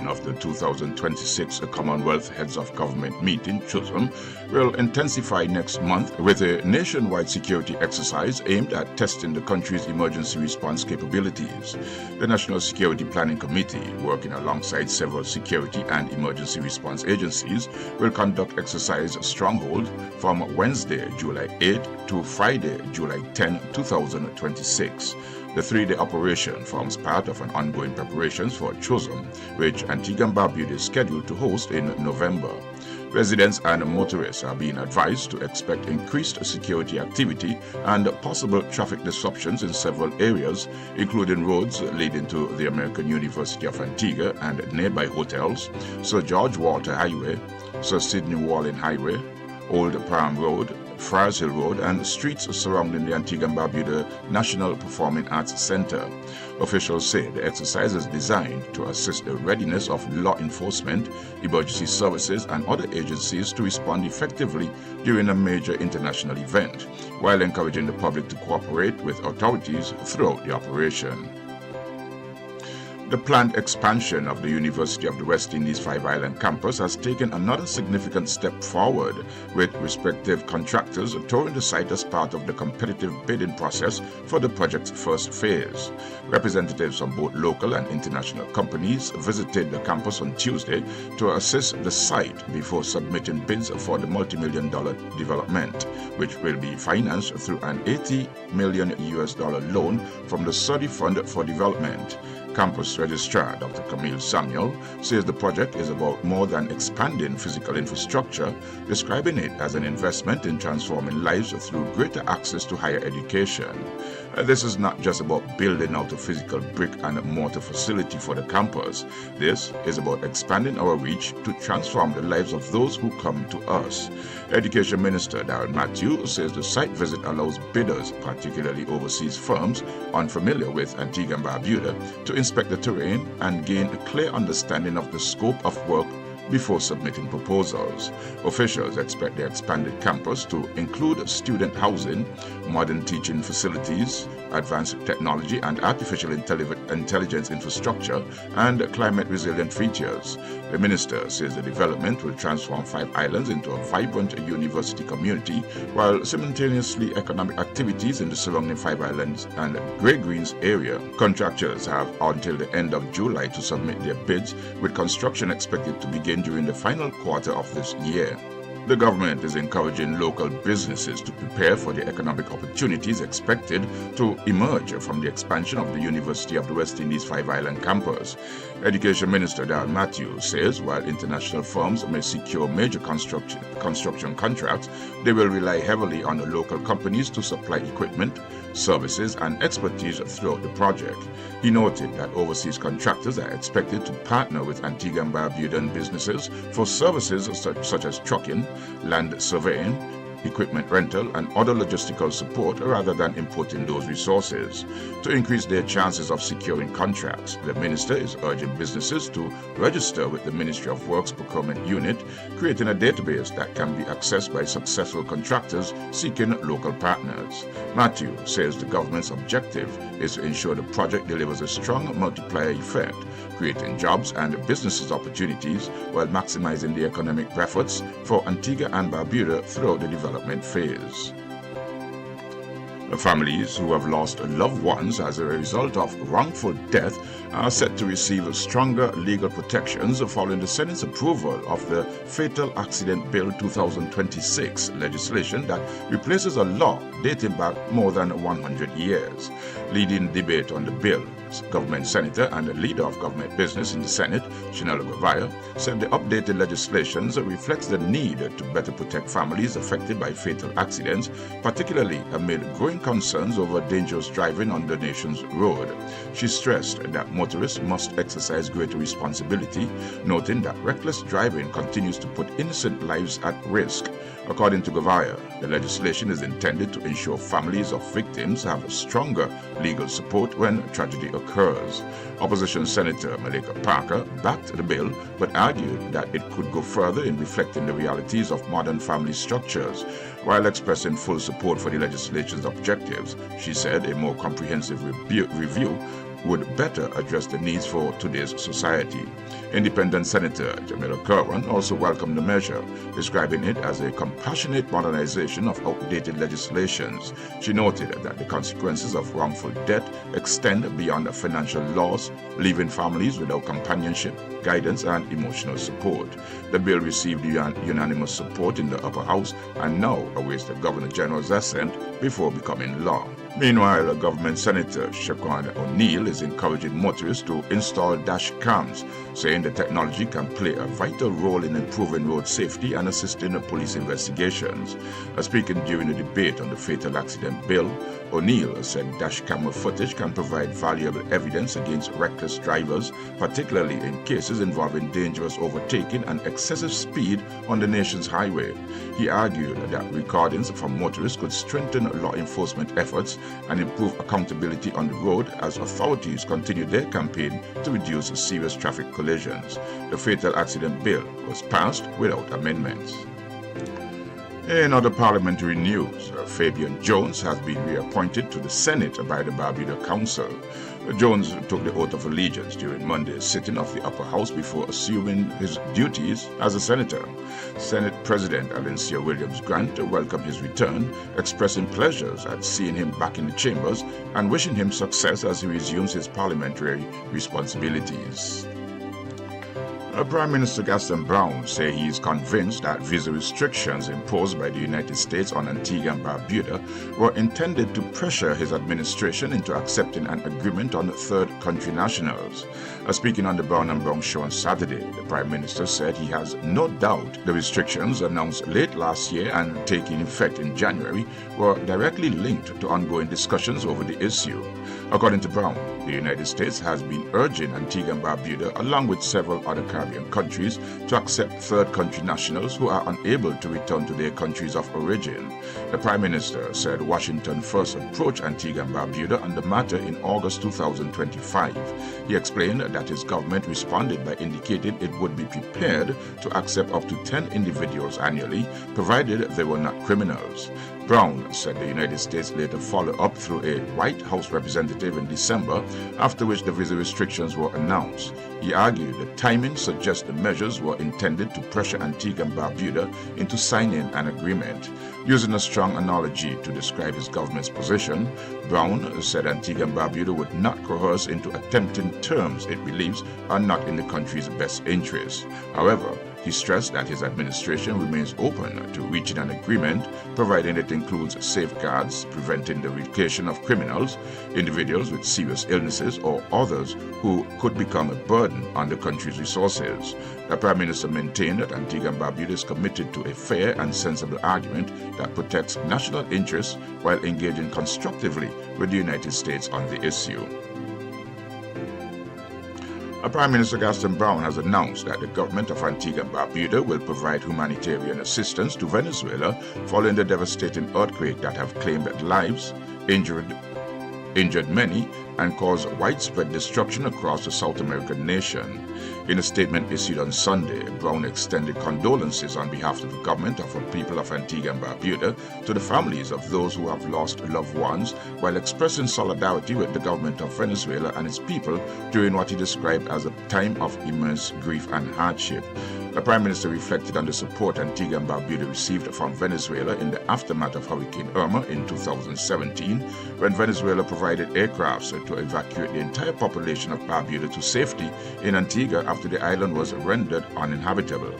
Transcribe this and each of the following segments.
edition of the 2026 Commonwealth Heads of Government meeting, Chisholm, will intensify next month with a nationwide security exercise aimed at testing the country's emergency response capabilities. The National Security Planning Committee, working alongside several security and emergency response agencies, will conduct exercise Stronghold from Wednesday, July 8 to Friday, July 10, 2026. The three-day operation forms part of an ongoing preparations for Chisholm, which Antigua and Barbuda is scheduled to host in November. Residents and motorists are being advised to expect increased security activity and possible traffic disruptions in several areas, including roads leading to the American University of Antigua and nearby hotels, Sir George Walter Highway, Sir Sidney Walling Highway, Old Palm Road, Friars Hill Road, and streets surrounding the Antigua and Barbuda National Performing Arts Center. Officials say the exercise is designed to assist the readiness of law enforcement, emergency services, and other agencies to respond effectively during a major international event, while encouraging the public to cooperate with authorities throughout the operation. The planned expansion of the University of the West Indies Five Island campus has taken another significant step forward, with respective contractors touring the site as part of the competitive bidding process for the project's first phase. Representatives from both local and international companies visited the campus on Tuesday to assess the site before submitting bids for the multi-million-dollar development, which will be financed through an $80 million loan from the Saudi Fund for Development. Campus Registrar Dr. Camille Samuel says the project is about more than expanding physical infrastructure, describing it as an investment in transforming lives through greater access to higher education. This is not just about building out a physical brick and mortar facility for the campus. This is about expanding our reach to transform the lives of those who come to us. Education Minister Darren Matthew says the site visit allows bidders, particularly overseas firms unfamiliar with Antigua and Barbuda, to inspect the terrain and gain a clear understanding of the scope of work before submitting proposals. Officials expect the expanded campus to include student housing, modern teaching facilities, advanced technology and artificial intelligence infrastructure, and climate-resilient features. The minister says the development will transform Five Islands into a vibrant university community, while simultaneously economic activities in the surrounding Five Islands and Grey Greens area. Contractors have until the end of July to submit their bids, with construction expected to begin during the final quarter of this year. The government is encouraging local businesses to prepare for the economic opportunities expected to emerge from the expansion of the University of the West Indies Five Island campus. Education Minister Darren Matthews says while international firms may secure major construction contracts, they will rely heavily on the local companies to supply equipment, services, and expertise throughout the project. He noted that overseas contractors are expected to partner with Antigua and Barbudan businesses for services such as trucking, land surveying, equipment rental, and other logistical support rather than importing those resources. To increase their chances of securing contracts, the minister is urging businesses to register with the Ministry of Works Procurement Unit, creating a database that can be accessed by successful contractors seeking local partners. Matthew says the government's objective is to ensure the project delivers a strong multiplier effect, creating jobs and businesses opportunities while maximizing the economic efforts for Antigua and Barbuda throughout the development phase. Families who have lost loved ones as a result of wrongful death are set to receive stronger legal protections following the Senate's approval of the Fatal Accident Bill 2026 legislation that replaces a law dating back more than 100 years. Leading debate on the bill, government senator and the leader of government business in the Senate, Chinelo Gavaya, said the updated legislation reflects the need to better protect families affected by fatal accidents, particularly amid growing concerns over dangerous driving on the nation's road. She stressed that motorists must exercise greater responsibility, noting that reckless driving continues to put innocent lives at risk. According to Gavaya, the legislation is intended to ensure families of victims have stronger legal support when tragedy occurs. Opposition Senator Malika Parker backed the bill but argued that it could go further in reflecting the realities of modern family structures. While expressing full support for the legislation's objectives, she said a more comprehensive review would better address the needs for today's society. Independent Senator Jamila Kerwin also welcomed the measure, describing it as a compassionate modernization of outdated legislations. She noted that the consequences of wrongful death extend beyond financial loss, leaving families without companionship, guidance, and emotional support. The bill received unanimous support in the upper house and now awaits the Governor General's assent before becoming law. Meanwhile, Government Senator Shaquan O'Neal is encouraging motorists to install dash cams, saying the technology can play a vital role in improving road safety and assisting the police investigations. Speaking during the debate on the fatal accident bill, O'Neal said dash camera footage can provide valuable evidence against reckless drivers, particularly in cases involving dangerous overtaking and excessive speed on the nation's highway. He argued that recordings from motorists could strengthen law enforcement efforts and improve accountability on the road as authorities continue their campaign to reduce serious traffic collisions. The fatal accident bill was passed without amendments. In other parliamentary news, Fabian Jones has been reappointed to the Senate by the Barbuda Council. Jones took the oath of allegiance during Monday's sitting of the upper house before assuming his duties as a senator. Senate President Alencia Williams-Grant welcomed his return, expressing pleasures at seeing him back in the chambers and wishing him success as he resumes his parliamentary responsibilities. Prime Minister Gaston Brown said he is convinced that visa restrictions imposed by the United States on Antigua and Barbuda were intended to pressure his administration into accepting an agreement on third country nationals. Speaking on the Brown and Brown show on Saturday, the Prime Minister said he has no doubt the restrictions announced late last year and taking effect in January were directly linked to ongoing discussions over the issue. According to Brown, the United States has been urging Antigua and Barbuda, along with several other Caribbean countries, to accept third country nationals who are unable to return to their countries of origin. The Prime Minister said Washington first approached Antigua and Barbuda on the matter in August 2025. He explained that his government responded by indicating it would be prepared to accept up to 10 individuals annually, provided they were not criminals. Brown said the United States later followed up through a White House representative in December, after which the visa restrictions were announced. He argued the timing suggests the measures were intended to pressure Antigua and Barbuda into signing an agreement. Using a strong analogy to describe his government's position, Brown said Antigua and Barbuda would not coerce into attempting terms it believes are not in the country's best interest. However, he stressed that his administration remains open to reaching an agreement, providing it includes safeguards preventing the relocation of criminals, individuals with serious illnesses, or others who could become a burden on the country's resources. The Prime Minister maintained that Antigua and Barbuda is committed to a fair and sensible argument that protects national interests while engaging constructively with the United States on the issue. Prime Minister Gaston Brown has announced that the government of Antigua and Barbuda will provide humanitarian assistance to Venezuela following the devastating earthquake that have claimed lives, injured many, and caused widespread destruction across the South American nation. In a statement issued on Sunday, Brown extended condolences on behalf of the government of the people of Antigua and Barbuda to the families of those who have lost loved ones, while expressing solidarity with the government of Venezuela and its people during what he described as a time of immense grief and hardship. The Prime Minister reflected on the support Antigua and Barbuda received from Venezuela in the aftermath of Hurricane Irma in 2017, when Venezuela provided aircrafts to evacuate the entire population of Barbuda to safety in Antigua after the island was rendered uninhabitable.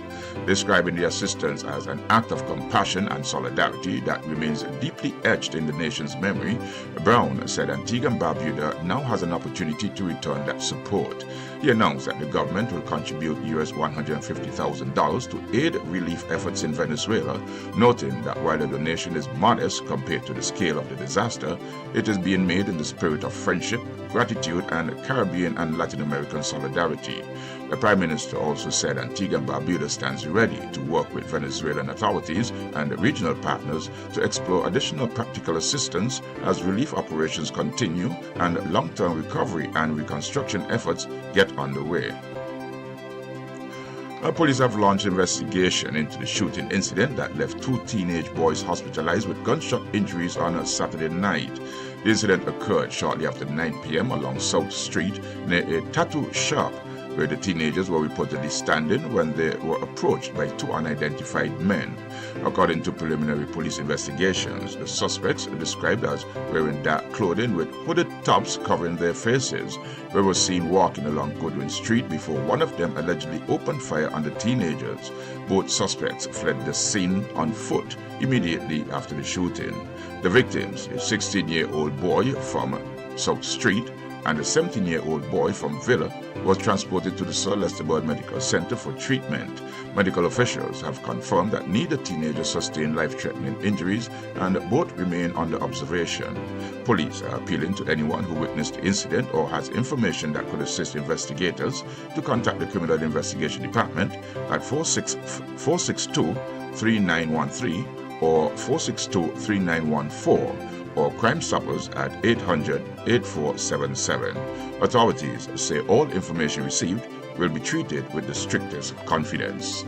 Describing the assistance as an act of compassion and solidarity that remains deeply etched in the nation's memory, Brown said Antigua and Barbuda now has an opportunity to return that support. He announced that the government will contribute US $150,000 to aid relief efforts in Venezuela, noting that while the donation is modest compared to the scale of the disaster, it is being made in the spirit of friendship, gratitude, and Caribbean and Latin American solidarity. The Prime Minister also said Antigua and Barbuda stands ready to work with Venezuelan authorities and regional partners to explore additional practical assistance as relief operations continue and long-term recovery and reconstruction efforts get underway. Police have launched investigation into the shooting incident that left two teenage boys hospitalized with gunshot injuries on a Saturday night. The incident occurred shortly after 9 p.m. along South Street near a tattoo shop, where the teenagers were reportedly standing when they were approached by two unidentified men. According to preliminary police investigations, the suspects, described as wearing dark clothing with hooded tops covering their faces, were seen walking along Goodwin Street before one of them allegedly opened fire on the teenagers. Both suspects fled the scene on foot immediately after the shooting. The victims, a 16-year-old boy from South Street and a 17-year-old boy from Villa, was transported to the Sir Lester Bird Medical Center for treatment. Medical officials have confirmed that neither teenager sustained life-threatening injuries and both remain under observation. Police are appealing to anyone who witnessed the incident or has information that could assist investigators to contact the Criminal Investigation Department at 462-3913 or 462-3914. or Crime Stoppers at 800-8477. Authorities say all information received will be treated with the strictest confidence.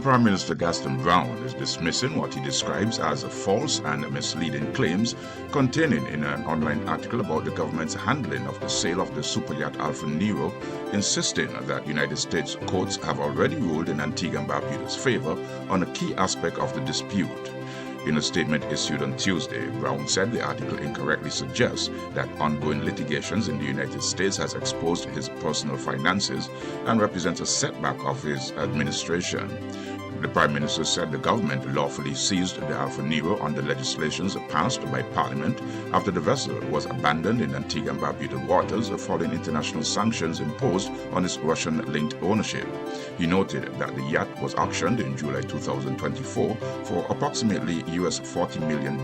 Prime Minister Gaston Brown is dismissing what he describes as false and misleading claims contained in an online article about the government's handling of the sale of the superyacht Alfa Nero, insisting that United States courts have already ruled in Antigua and Barbuda's favor on a key aspect of the dispute. In a statement issued on Tuesday, Brown said the article incorrectly suggests that ongoing litigations in the United States has exposed his personal finances and represents a setback of his administration. The Prime Minister said the government lawfully seized the Alfa Nero under legislations passed by Parliament after the vessel was abandoned in Antigua and Barbuda waters following international sanctions imposed on its Russian-linked ownership. He noted that the yacht was auctioned in July 2024 for approximately US $40 million,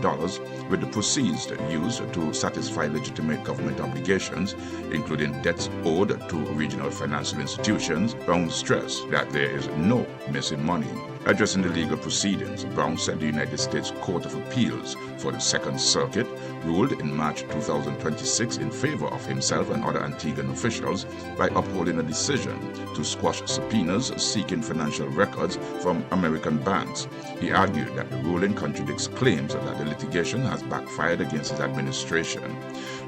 with the proceeds used to satisfy legitimate government obligations, including debts owed to regional financial institutions. Brown stressed that there is no missing money. Addressing the legal proceedings, Brown said the United States Court of Appeals for the Second Circuit ruled in March 2026 in favor of himself and other Antiguan officials by upholding a decision to squash subpoenas seeking financial records from American banks. He argued that the ruling contradicts claims that the litigation has backfired against his administration.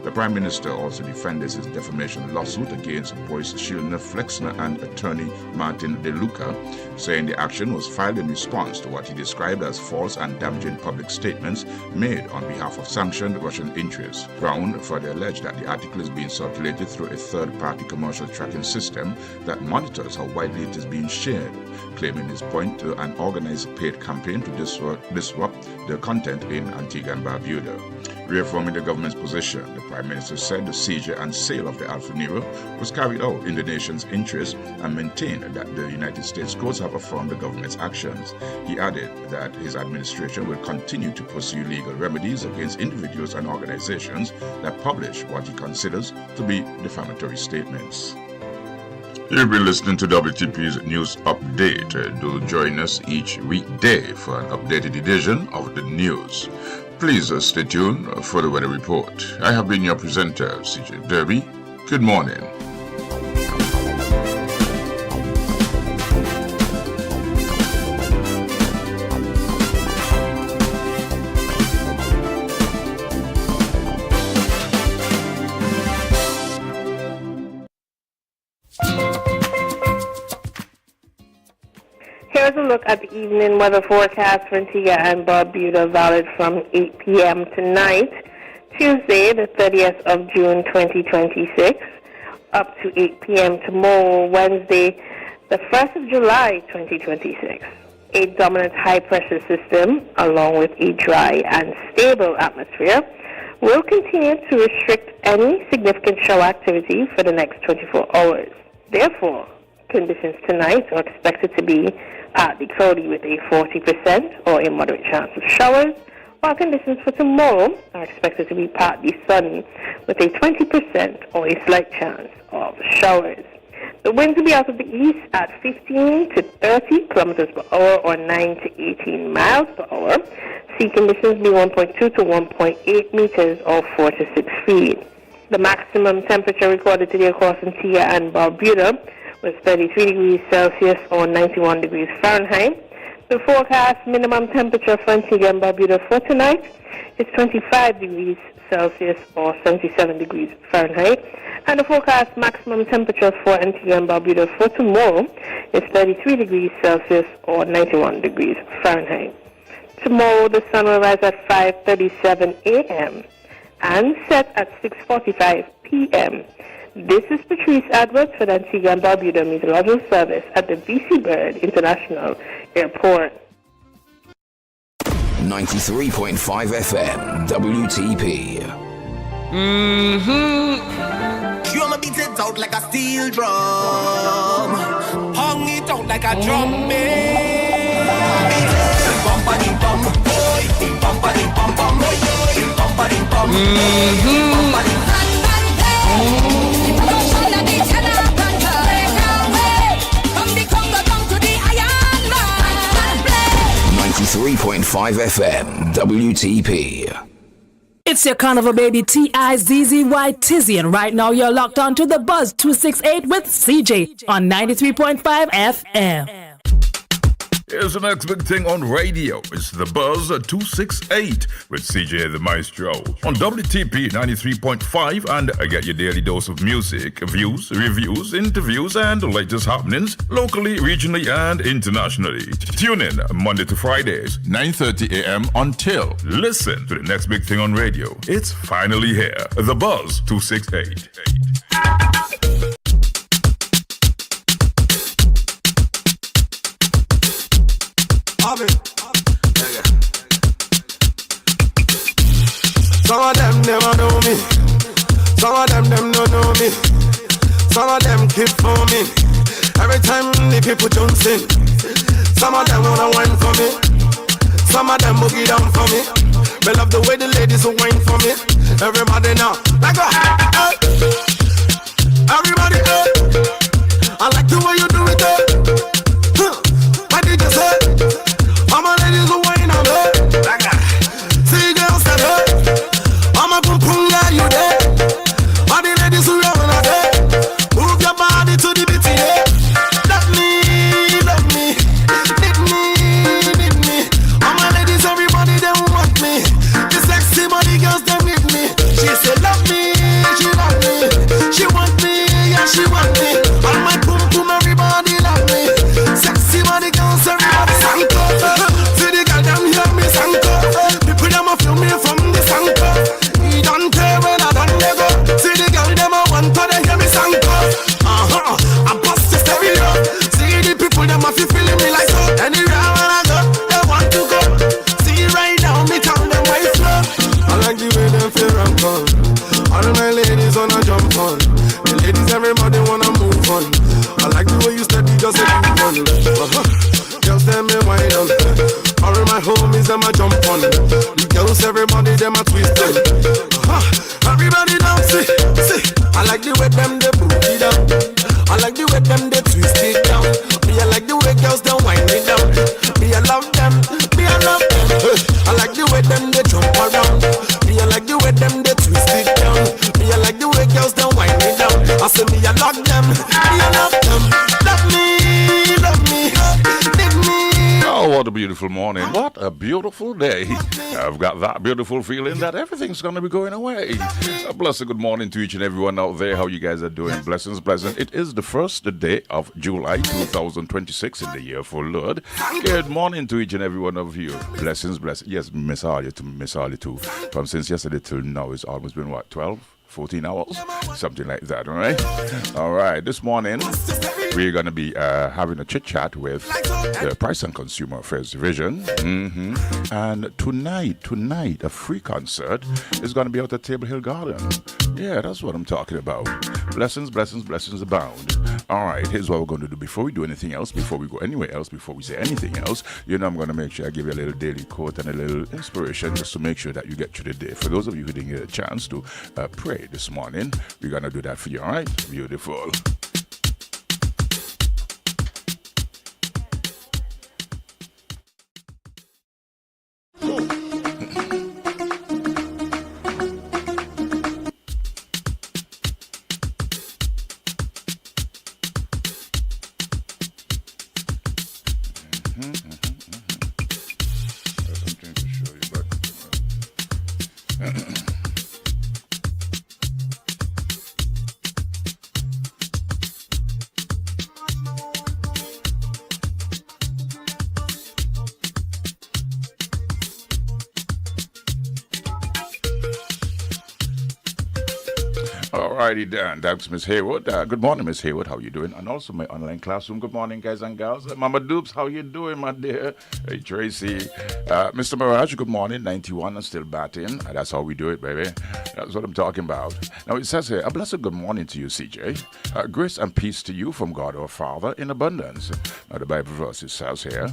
The Prime Minister also defended his defamation lawsuit against Boyce Schillner Flexner and attorney Martin DeLuca, saying the action was filed in response to what he described as false and damaging public statements made on behalf of sanctioned Russian interests. Brown further alleged that the article is being circulated through a third-party commercial tracking system that monitors how widely it is being shared, claiming his point to an organized paid campaign to disrupt the content in Antigua and Barbuda. Reaffirming the government's position, the Prime Minister said the seizure and sale of the Alfa Nero was carried out in the nation's interest and maintained that the United States courts have affirmed the government's actions. He added that his administration will continue to pursue legal remedies against individuals and organizations that publish what he considers to be defamatory statements. You've been listening to WTP's News Update. Do join us each weekday for an updated edition of the news. Please stay tuned for the weather report. I have been your presenter, CJ Derby. Good morning. Here's a look at the evening weather forecast for Antigua and Barbuda, valid from 8 p.m. tonight, Tuesday, the 30th of June, 2026, up to 8 p.m. tomorrow, Wednesday, the 1st of July, 2026. A dominant high-pressure system, along with a dry and stable atmosphere, will continue to restrict any significant shower activity for the next 24 hours. Therefore, conditions tonight are expected to be partly cloudy with a 40% or a moderate chance of showers, while conditions for tomorrow are expected to be partly sunny with a 20% or a slight chance of showers. The winds will be out of the east at 15 to 30 kilometers per hour or 9 to 18 miles per hour. Sea conditions be 1.2 to 1.8 meters or 4 to 6 feet. The maximum temperature recorded today across Antigua and Barbuda was 33 degrees Celsius or 91 degrees Fahrenheit. The forecast minimum temperature for Antigua and Barbuda for tonight is 25 degrees Celsius or 77 degrees Fahrenheit. And the forecast maximum temperature for Antigua and Barbuda for tomorrow is 33 degrees Celsius or 91 degrees Fahrenheit. Tomorrow the sun will rise at 5:37 a.m. and set at 6:45 p.m. This is Patrice Edwards for the Antigua and Barbuda Meteorological Service at the BC Bird International Airport. 93.5 FM, WTP. Drum beat it out like a steel drum. Hung it out like a drum beat. Bum-ba-ding-bum, boy. Bum-ba-ding-bum-bum, boy. Bum-ba-ding-bum, bum-ba-ding-bum. 93.5 FM, WTP. It's your carnival baby T-I-Z-Z-Y Tizzy, and right now you're locked on to the Buzz 268 with CJ on 93.5 FM. Here's the next big thing on radio. It's the Buzz 268 with CJ the Maestro on WTP 93.5, and I get your daily dose of music, views, reviews, interviews, and the latest happenings locally, regionally, and internationally. Tune in Monday to Fridays, 9:30 a.m. until. Listen to the next big thing on radio. It's finally here. The Buzz 268. Some of them never know me. Some of them don't know me. Some of them keep for me. Every time the people jump in, some of them wanna whine for me. Some of them boogie down for me. They love the way the ladies will whine for me. Everybody now, like a hey. Everybody, hey. I like the way you do it, hey. What did you say? All my ladies will whine on me. Like a see girls that hey. I'm a pum pum guy, you there. All the ladies who run on there. Move your body to the beat, yeah. Love me, need me. All my ladies, everybody, they want me. The sexy body girls, they need me. She say love me, she love me. She want me, yeah, she want me. All my pum pum, everybody love me. Sexy body girls, everybody sanko. See the girl, them hear me sanko. People, them a feel me from the sanko. He don't care when I don't let go. See the girl, them a want to they hear me sanko. I bust the stereo. See the people, them a feel feeling me like so. Anywhere when I go, they want to go. See right now, me tell them why flow. I like the way them feel and come. All my ladies wanna jump on. The ladies, everybody wanna move on. I like the way you steady, just a move on. Girls, them me wine on. All my homies, them a jump on. The girls, everybody, them a twist on. Everybody dance, see. I like the way them they booty down. I like the way them they twist it down. Me I like the way girls they wind it down. Me I love them, me I love them. I like the way them they jump around. Me I like the way them they twist it down. Me I like the way girls they wind it down. I say me I love them, me I love them. Love me, need me. Oh, what a beautiful morning. What a beautiful day. I've got that beautiful feeling that everything's going to be going away. A blessed good morning to each and everyone out there. How you guys are doing? Blessings, blessings. It is the first day of July 2026 in the year for Lord. Good morning to each and every one of you. Blessings, blessings. Yes, Miss Ali too. From since yesterday till now, it's almost been what, 14 hours? Something like that, all right? All right, this morning, we're going to be having a chit-chat with the Price and Consumer Affairs Division. And tonight, a free concert is going to be out at Table Hill Garden. Yeah, that's what I'm talking about. Blessings, blessings, blessings abound. All right, here's what we're going to do. Before we do anything else, before we go anywhere else, before we say anything else, I'm going to make sure I give you a little daily quote and a little inspiration just to make sure that you get through the day. For those of you who didn't get a chance to pray this morning, we're going to do that for you, all right? Beautiful. There's something to show you, but. Alrighty then, that's Miss Haywood. Good morning, Miss Haywood. How you doing? And also my online classroom. Good morning, guys and gals. Mama Dupes, how you doing, my dear? Hey, Tracy. Mr. Mirage, good morning. 91 and still batting. That's how we do it, baby. That's what I'm talking about. Now it says here, a blessed good morning to you, CJ. Grace and peace to you from God our Father in abundance. Now the Bible verse it says here,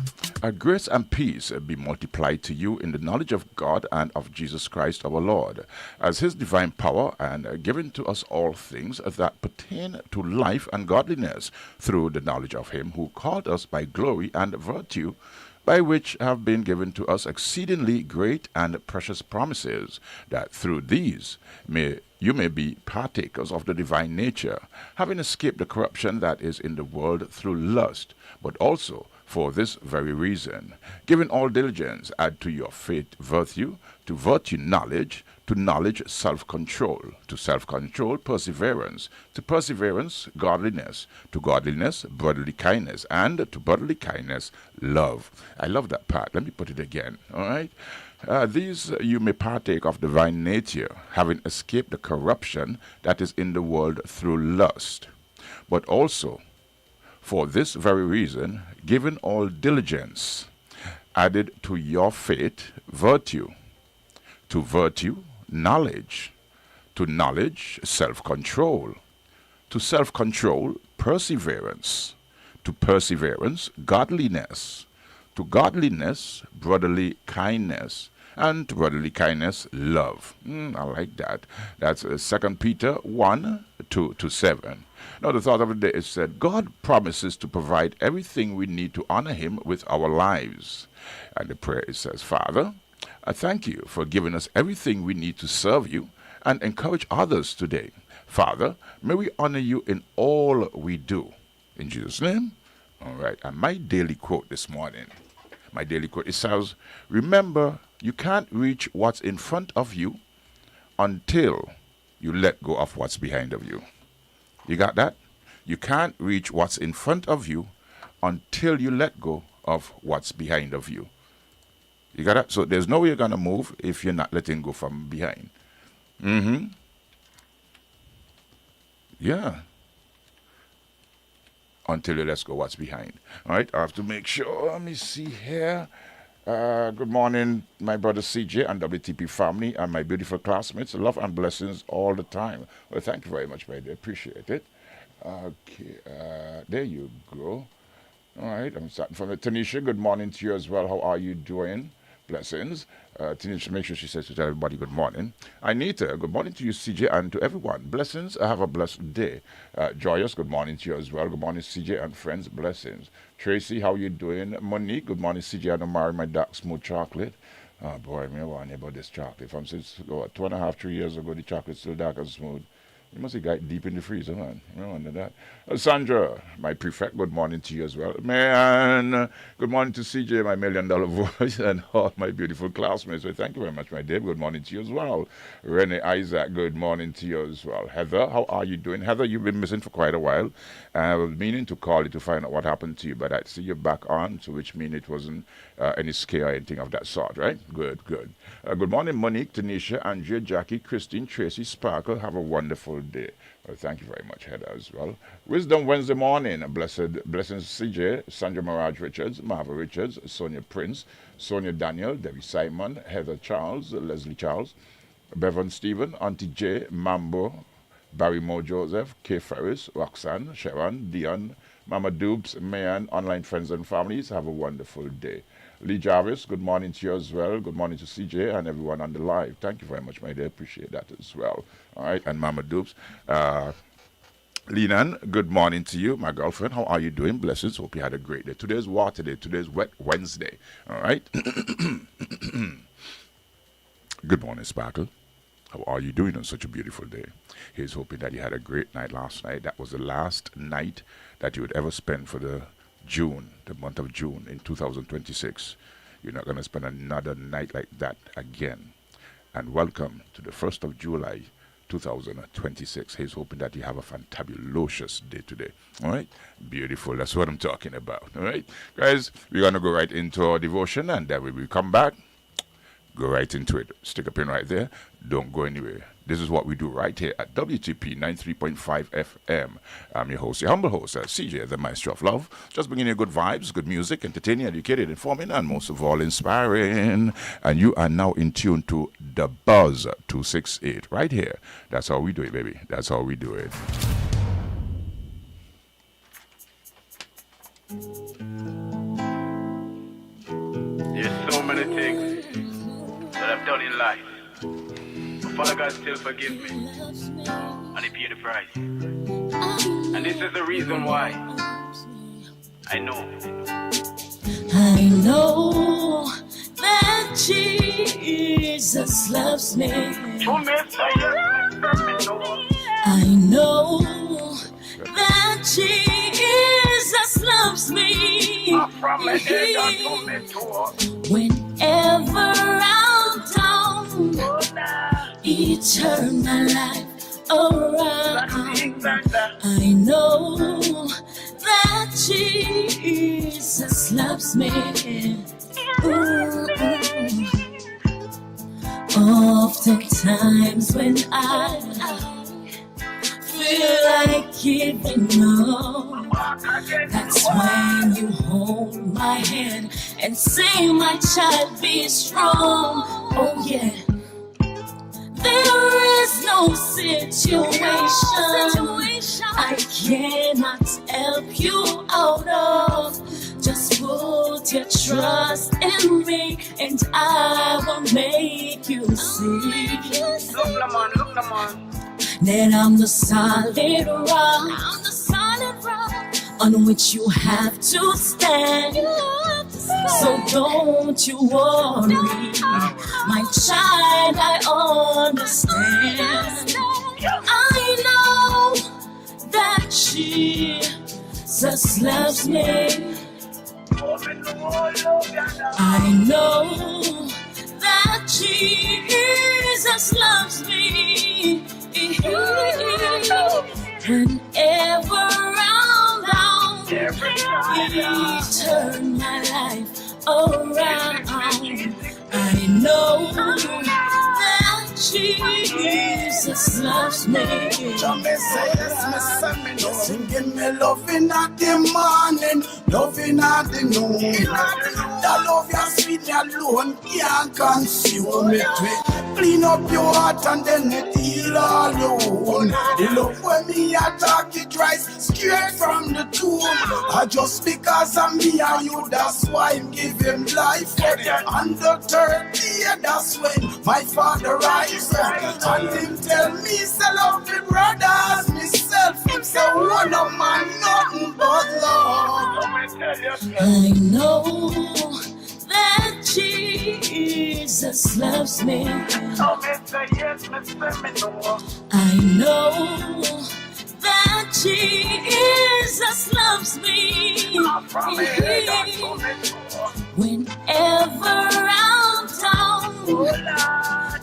grace and peace be multiplied to you in the knowledge of God and of Jesus Christ our Lord, as his divine power and given to us all things that pertain to life and godliness through the knowledge of him who called us by glory and virtue, by which have been given to us exceedingly great and precious promises, that through these you may be partakers of the divine nature, having escaped the corruption that is in the world through lust, but also for this very reason, giving all diligence, add to your faith virtue, to virtue knowledge, to knowledge self-control, to self-control perseverance, to perseverance godliness, to godliness brotherly kindness, and to brotherly kindness love. I love that part. Let me put it again, all right? These you may partake of divine nature, having escaped the corruption that is in the world through lust, but also for this very reason, given all diligence, added to your faith virtue, to virtue knowledge, to knowledge self-control, to self-control perseverance, to perseverance godliness, to godliness brotherly kindness, and to brotherly kindness love. I like that. That's 2 Peter 1, 2-7. Now the thought of the day is that God promises to provide everything we need to honor him with our lives. And the prayer it says, Father, I thank you for giving us everything we need to serve you and encourage others today. Father, may we honor you in all we do. In Jesus' name. All right. And my daily quote this morning, it says, remember, you can't reach what's in front of you until you let go of what's behind of you. You got that? You can't reach what's in front of you until you let go of what's behind of you. You got that? So there's no way you're going to move if you're not letting go from behind. Yeah. Until you let go what's behind. All right, I have to make sure. Let me see here. Good morning, my brother CJ and WTP family and my beautiful classmates. Love and blessings all the time. Well, thank you very much, my dear. Appreciate it. Okay, there you go. All right, I'm starting from the Tanisha. Good morning to you as well. How are you doing? Blessings. Tanisha, make sure she says to everybody good morning. Anita, good morning to you, CJ, and to everyone. Blessings. Have a blessed day. Joyous, good morning to you as well. Good morning, CJ and friends. Blessings. Tracy, how you doing? Monique, good morning, CJ. And Omari, my dark smooth chocolate. Oh boy, me want about this chocolate. From since 2.5, 3 years ago, the chocolate's still dark and smooth. You must have got deep in the freezer, man. I wonder that. Sandra, my prefect, good morning to you as well. Man, good morning to CJ, my $1 million voice, and all my beautiful classmates. So thank you very much, my dear. Good morning to you as well. Renee Isaac, good morning to you as well. Heather, how are you doing? Heather, you've been missing for quite a while. I was meaning to call you to find out what happened to you, but I see you're back on, so which means it wasn't any scare or anything of that sort, right? Good, good. Good morning, Monique, Tanisha, Andrea, Jackie, Christine, Tracy, Sparkle. Have a wonderful day. Well, thank you very much, Heather, as well. Wisdom Wednesday morning. Blessings, CJ, Sandra Mirage Richards, Marva Richards, Sonia Prince, Sonia Daniel, Debbie Simon, Heather Charles, Leslie Charles, Bevan Stephen, Auntie J, Mambo, Barry Mo Joseph, Kay Ferris, Roxanne, Sharon, Dion, Mama Dupes, Mayan, online friends and families. Have a wonderful day. Lee Jarvis, good morning to you as well. Good morning to CJ and everyone on the live. Thank you very much, my dear. Appreciate that as well. All right, and Mama Dupes. Linan, good morning to you, my girlfriend. How are you doing? Blessings. Hope you had a great day. Today's water day. Today's wet Wednesday. All right. Good morning, Sparkle. How are you doing on such a beautiful day? He's hoping that you had a great night last night. That was the last night that you would ever spend for the June, the month of June in 2026. You're not going to spend another night like that again. And welcome to the 1st of July, 2026. He's hoping that you have a fantabulous day today. All right? Beautiful. That's what I'm talking about. All right? Guys, we're going to go right into our devotion, and then when we come back, go right into it. Stick a pin right there. Don't go anywhere. This is what we do right here at WTP 93.5 FM. I'm your host, your humble host, CJ, the Maestro of Love. Just bringing you good vibes, good music, entertaining, educated, informing, and most of all, inspiring. And you are now in tune to The Buzz 268 right here. That's how we do it, baby. That's how we do it. There's so many things that I've done in life. But Father God still forgive me. And He paid the price. And this is the reason why. I know that Jesus loves me. I know that Jesus loves me. Whenever I'm down, He turned my life around. I know that Jesus loves me. Oftentimes when I feel like giving up, that's when you hold my hand and say, my child, be strong. Oh yeah. There is no situation I cannot help you out of. Just put your trust in me and I will make you see. Look, Lamont. That I'm the solid rock on which you have to stand. So don't you worry, my child, I understand. I know that Jesus loves me. I know that Jesus loves me. Whenever I'm down, He turned my life around. I know that Jesus loves me. Singing me loving at the morning, loving at the noon. The love you sweet me alone can't consume it. Clean up your heart and then it heal all alone. The love when me attack it rise straight from the tomb. Just because I'm me and you, that's why I'm giving life. On the third day, that's when my father rises. And him tell me, say love me brothers, myself. Him say one of man, nothing but love. I know that Jesus loves me. I know that Jesus loves me. Whenever I'm down,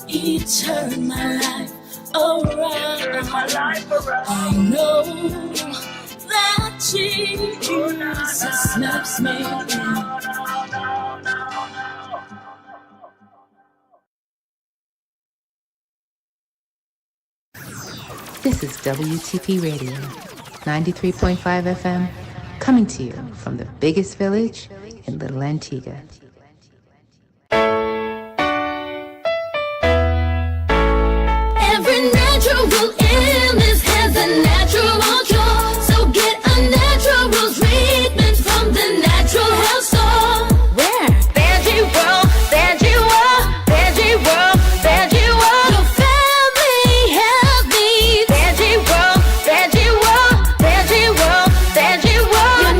He turned my life around. I know that Jesus loves me. This is WTP Radio, 93.5 FM, coming to you from the biggest village in Little Antigua. Every natural illness has a natural cure, so get a natural treatment from the Natural Health Store. Where? Veggie World, Veggie World, Veggie World, Veggie World. Your family health needs. Veggie World, Veggie World, Veggie World, Veggie World. Your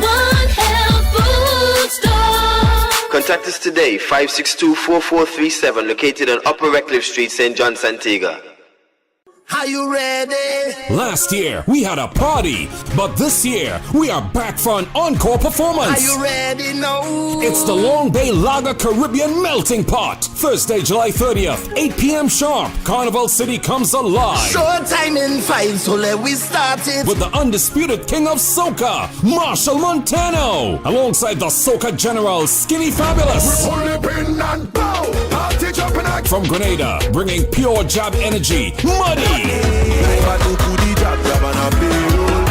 #1 health food store. Contact us today, 562-4437, located on Upper Redcliffe Street, St. John's, Antigua. Are you ready? Last year, we had a party, but this year, we are back for an encore performance. Are you ready now? It's the Long Bay Lager Caribbean Melting Pot. Thursday, July 30th, 8 p.m. sharp. Carnival City comes alive. Showtime in 5, so let we start it. With the undisputed king of soca, Marshall Montano. Alongside the soca general, Skinny Fabulous. From Grenada, bringing pure jab energy, Muddy.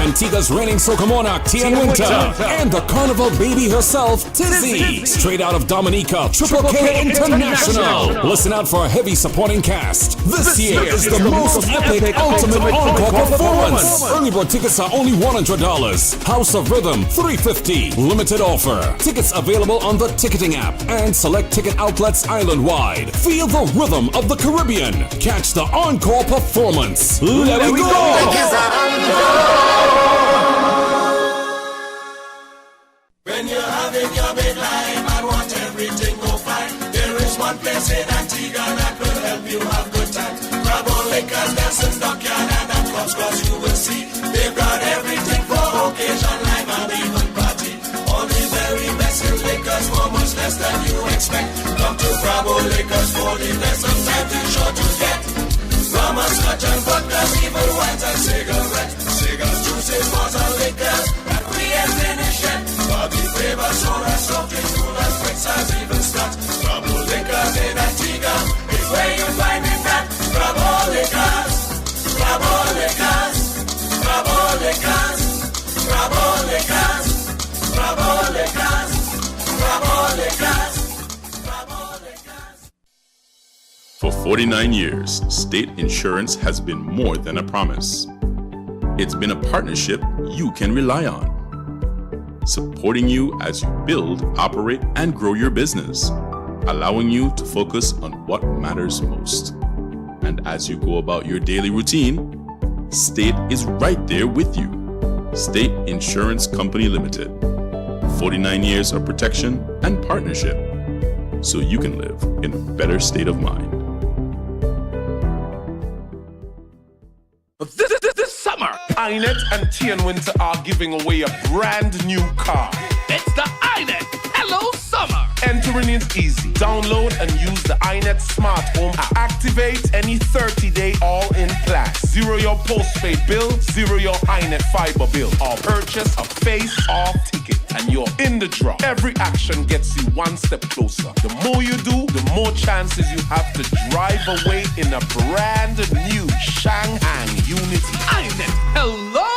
Antigua's reigning soca monarch, Tian Winter. And the carnival baby herself, Tizzy. Straight out of Dominica, Triple K International. Listen out for a heavy supporting cast. This year is the most epic ultimate encore performance. Early bird tickets are only $100. House of Rhythm, $350. Limited offer. Tickets available on the ticketing app and select ticket outlets island-wide. Feel the rhythm of the Caribbean. Catch the encore performance. Let it go! When you're having your big life and want everything go fine, there is one place in Antigua that will help you have good time. Grab all liquors, Nelson's Dockyard and that clubs, cause you will see they've got everything for occasion, life and even party. All the very best in liquors for much less than you expect. Come to Bravo Liquors for the best, sometimes it's sure to get. Rum and scotch and vodkas, even wines and cigarettes. Cigars, juices, bars and liquors that we ain't finished yet. Bobby flavors, soda, soft drinks, coolers, Quixas, even scotch. Bravo Liquors in Antigua is where you find it at. Bravo Liquors, Bravo Liquors, Bravo Liquors, Bravo Liquors, Bravo Liquors, Bravo Liquors. For 49 years, state insurance has been more than a promise. It's been a partnership you can rely on, supporting you as you build, operate, and grow your business, allowing you to focus on what matters most. And as you go about your daily routine, State is right there with you. State Insurance Company Limited. 49 years of protection and partnership, so you can live in a better state of mind. This summer, iNet and Tian Winter are giving away a brand new car. It's the iNet Hello Summer. Entering is easy. Download and use the iNet Smart Home app. Activate any 30-day all-in plan. Zero your postpaid bill, zero your iNet fiber bill, or purchase a face-off ticket, and you're in the draw. Every action gets you one step closer. The more you do, the more chances you have to drive away in a brand new Shanghai Unity. iNet Hello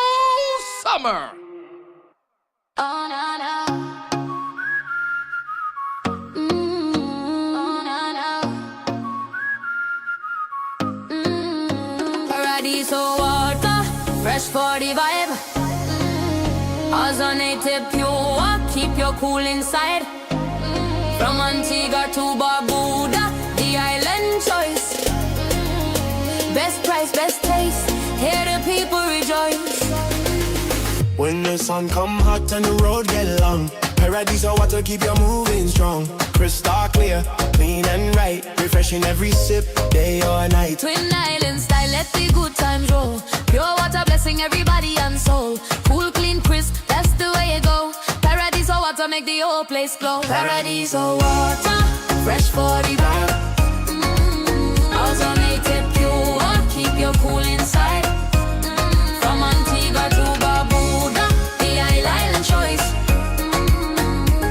Summer. Oh, no, no. Paradiso water, fresh for the vibe. Ozonated pure, keep you cool inside. From Antigua to Barbuda, the island choice. Best price, best taste, hear the people rejoice. When the sun come hot and the road get long, Paradiso water keep you moving strong. Crystal clear, clean and right, refreshing every sip, day or night. Twin Island style, let the good times roll. Pure water blessing everybody and soul. Cool, clean, crisp, that's the way you go. Paradiso water make the whole place glow. Paradiso water, fresh for the vibe. Ozonated pure, keep you cool inside. From Antigua to Barbuda, the island choice.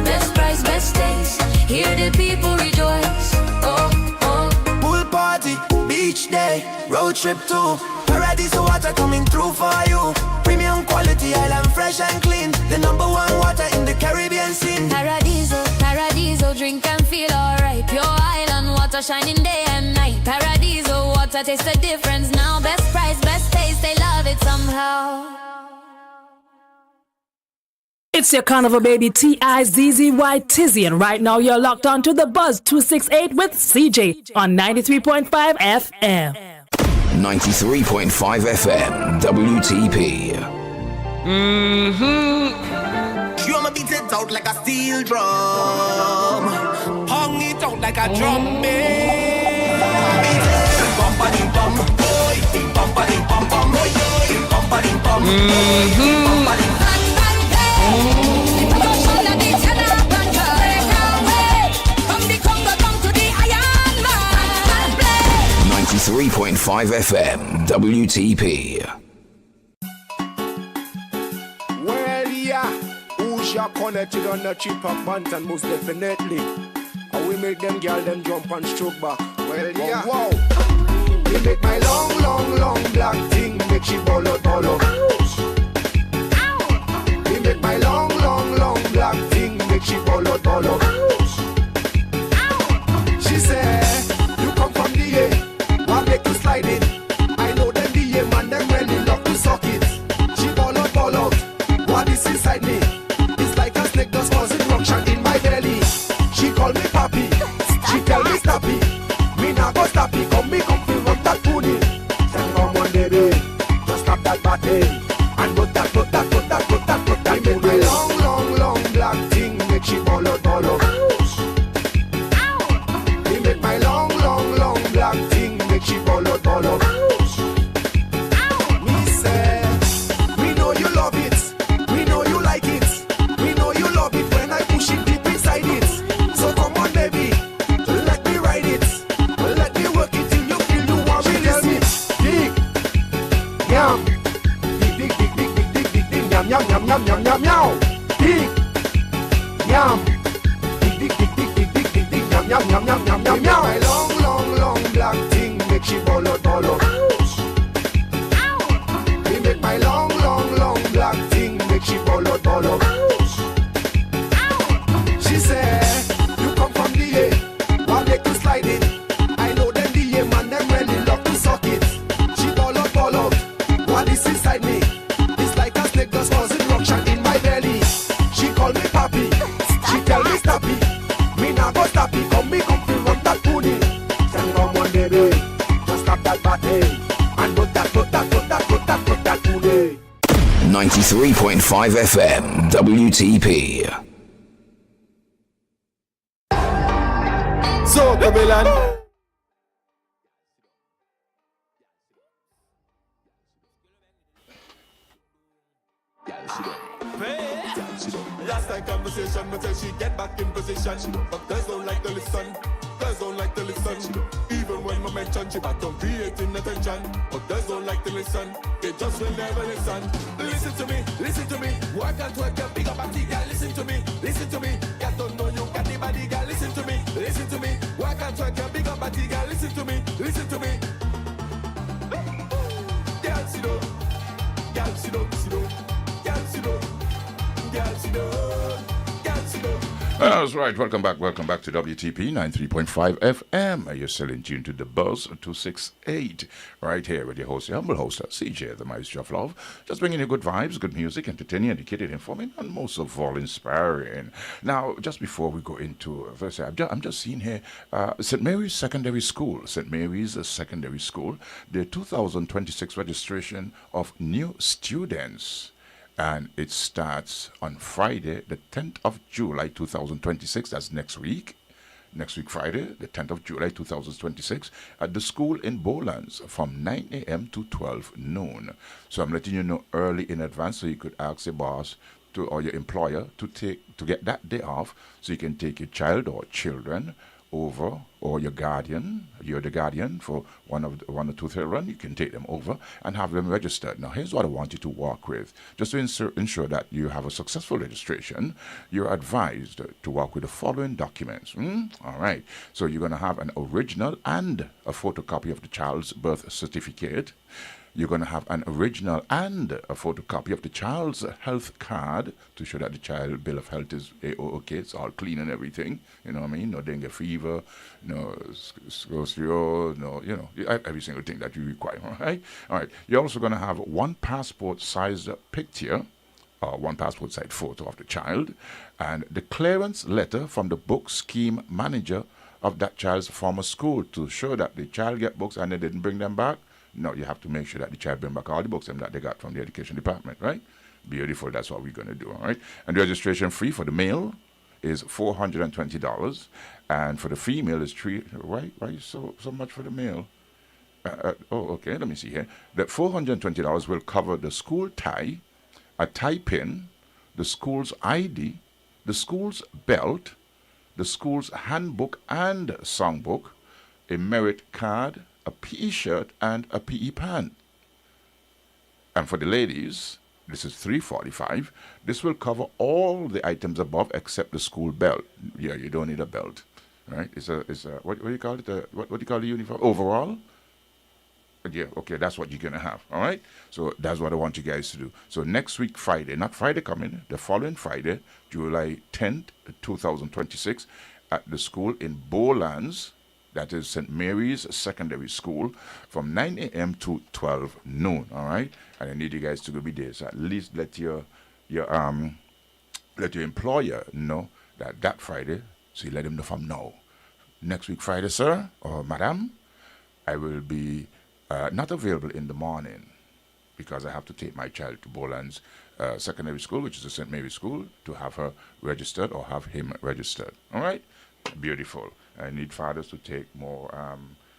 Best price, best taste, hear the people rejoice. Oh, oh. Pool party, beach day, road trip too. Paradiso water coming through for you. Premium quality, island fresh and clean. The #1 water in the Caribbean scene. Paradiso, Paradiso, drink and feel alright. Pure island water shining day and night. Paradiso water, taste the difference now. Best price, best taste, they love it somehow. It's your carnival baby T-I-Z-Z-Y Tizzy, and right now you're locked on to the Buzz 268 with CJ on 93.5 FM. 93.5 FM, WTP. You'ma beat it out like a steel drum. Hung it out like a drum bass. Bumpa ding bum, boy, ding bumpa ding. .5 FM, WTP. Well, yeah, who's your connected on the cheaper pants and most definitely. And we make them girl them jump and stroke back. Well, yeah, wow. We make my long, long, long black thing make she ball out, ball out. We make my long, long, long black thing make she ball out, ball out. She said, you come from the A. I make you slide it. I know them the man, them really love to suck it. She ball out, what is inside me? It's like a snake just causing ruction in my belly. She call me papi, she tell me stoppy. Me nah go stoppy, come feel rub that pony. Tell come on baby, just stop that body. And put that. I make my long, long, long black thing make she ball out. Me make my long, long, long black thing make she ball out. Me say, we know you love it, we know you like it, we know you love it when I push it deep inside it. So come on baby, let me ride it, let me work it till you feel you want me. Tell me, dig, yum, dig, yum, yum, yum, yum, yum, yum, yum, dig, yum, dig, yum, yum, yum, yum, yum, yum, yum. My long, long, long black thing make she ball out. Me make my long, long, long black thing make she ball out. She said, you come from the A, why make you slide it? I know them the A man, them really love to suck it. She ball out, what is inside me? It's like a snake just causing ruction in my belly. She call me papi, she tell me stoppy. Me nah go stoppy, come feel rub that pony. Tell come on baby, just stop that body. And put that pony. 93.5 FM, WTP. So, Babylon. Last night conversation, but she get back in position. But girls don't like to listen. Even when I mention she back on creating attention. But girls don't like to listen. They just will never listen. Listen to me. Work and twerk your big up body, girl. Listen to me. Girl don't know you got the body, girl. Listen to me. Work and twerk your big up body, girl. Listen to me. Girl, sit down. Girl, sit down. That's right. Welcome back to WTP 93.5 FM. You're still in tune to the Buzz 268. Right here with your host, your humble host, CJ, the Maestro of Love. Just bringing you good vibes, good music, entertaining, educated, informing, and most of all, inspiring. Now, just before we go into verse, I'm just seeing here St. Mary's Secondary School. St. Mary's Secondary School, the 2026 registration of new students. And it starts on Friday, the 10th of July, 2026. That's next week. Next week, Friday, the 10th of July, 2026, at the school in Bowlands from 9 a.m. to 12 noon. So I'm letting you know early in advance so you could ask your boss or your employer to get that day off so you can take your child or children over, or your guardian, you're the guardian for one or two children, you can take them over and have them registered. Now, here's what I want you to work with. Just to ensure that you have a successful registration, you're advised to work with the following documents. All right. So you're going to have an original and a photocopy of the child's birth certificate. You're going to have an original and a photocopy of the child's health card to show that the child bill of health is okay, it's all clean and everything. You know what I mean? No dengue fever, no sclerosis, no, every single thing that you require. All right. You're also going to have one passport-sized picture, one passport-sized photo of the child, and the clearance letter from the book scheme manager of that child's former school to show that the child get books and they didn't bring them back. No, you have to make sure that the child bring back all the books that they got from the education department, right? Beautiful, that's what we're going to do, all right? And the registration fee for the male is $420, and for the female is $3. Why so much for the male? Okay, let me see here. The $420 will cover the school tie, a tie pin, the school's ID, the school's belt, the school's handbook and songbook, a merit card, a PE shirt, and a PE pant. And for the ladies, this is $345. This will cover all the items above except the school belt. Yeah, you don't need a belt, right? It's a what do you call it? What do you call the uniform? Overall? Yeah, okay, that's what you're going to have, all right? So that's what I want you guys to do. So next week, Friday, not Friday coming, the following Friday, July 10th, 2026, at the school in Bowlands, that is St. Mary's Secondary School, from 9 a.m. to 12 noon, all right? And I need you guys to go be there. So at least let your employer know that Friday, so you let him know from now. Next week, Friday, sir or madam, I will be not available in the morning because I have to take my child to Boland's Secondary School, which is a St. Mary's School, to have her registered or have him registered. All right? Beautiful. I need fathers to take more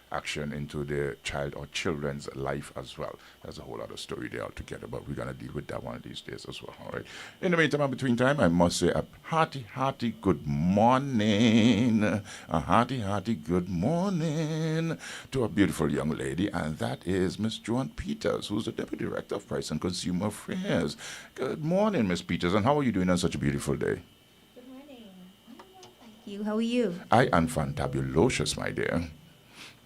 action into their child or children's life as well. There's a whole other story there altogether, but we're going to deal with that one of these days as well. All right. In the meantime, in between time, I must say a hearty good morning. A hearty good morning to a beautiful young lady, and that is Miss Joan Peters, who's the Deputy Director of Price and Consumer Affairs. Good morning, Miss Peters, and how are you doing on such a beautiful day? Good morning. Thank you. How are you? I am fantabulous, my dear.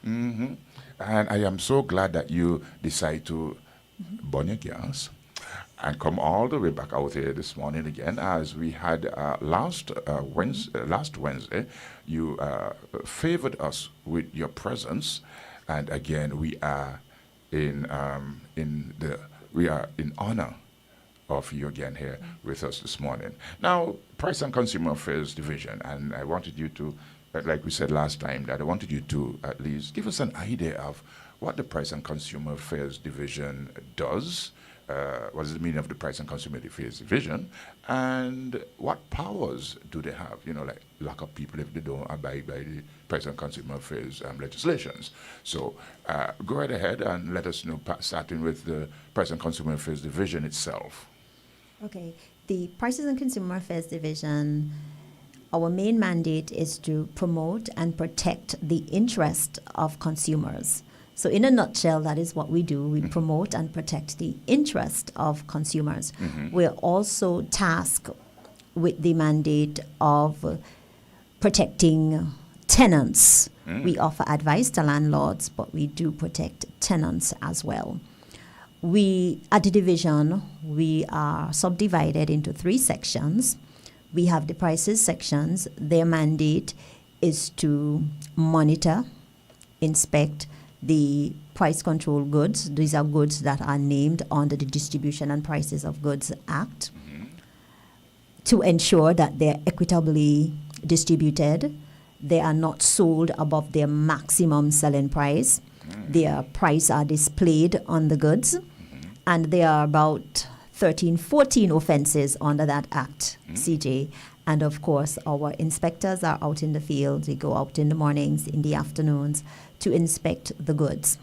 Mm-hmm. And I am so glad that you decide to burn your gas and come all the way back out here this morning again, as we had last Wednesday. You favored us with your presence, and again we are in honor of you again here with us this morning. Now, Price and Consumer Affairs Division, and I wanted you to, like we said last time, that I wanted you to at least give us an idea of what the Price and Consumer Affairs Division does, what is the meaning of the Price and Consumer Affairs Division, and what powers do they have, like lock up people if they don't abide by the Price and Consumer Affairs legislations. So go right ahead and let us know, starting with the Price and Consumer Affairs Division itself. Okay. The Prices and Consumer Affairs Division, our main mandate is to promote and protect the interest of consumers. So in a nutshell, that is what we do. We promote and protect the interest of consumers. We're also tasked with the mandate of protecting tenants. We offer advice to landlords, but we do protect tenants as well. We, at the division, we are subdivided into 3 sections. We have the prices sections. Their mandate is to monitor, inspect the price control goods. These are goods that are named under the Distribution and Prices of Goods Act, to ensure that they're equitably distributed. They are not sold above their maximum selling price. Their price are displayed on the goods. And there are about 14 offenses under that act, CJ. And of course, our inspectors are out in the field. They go out in the mornings, in the afternoons, to inspect the goods.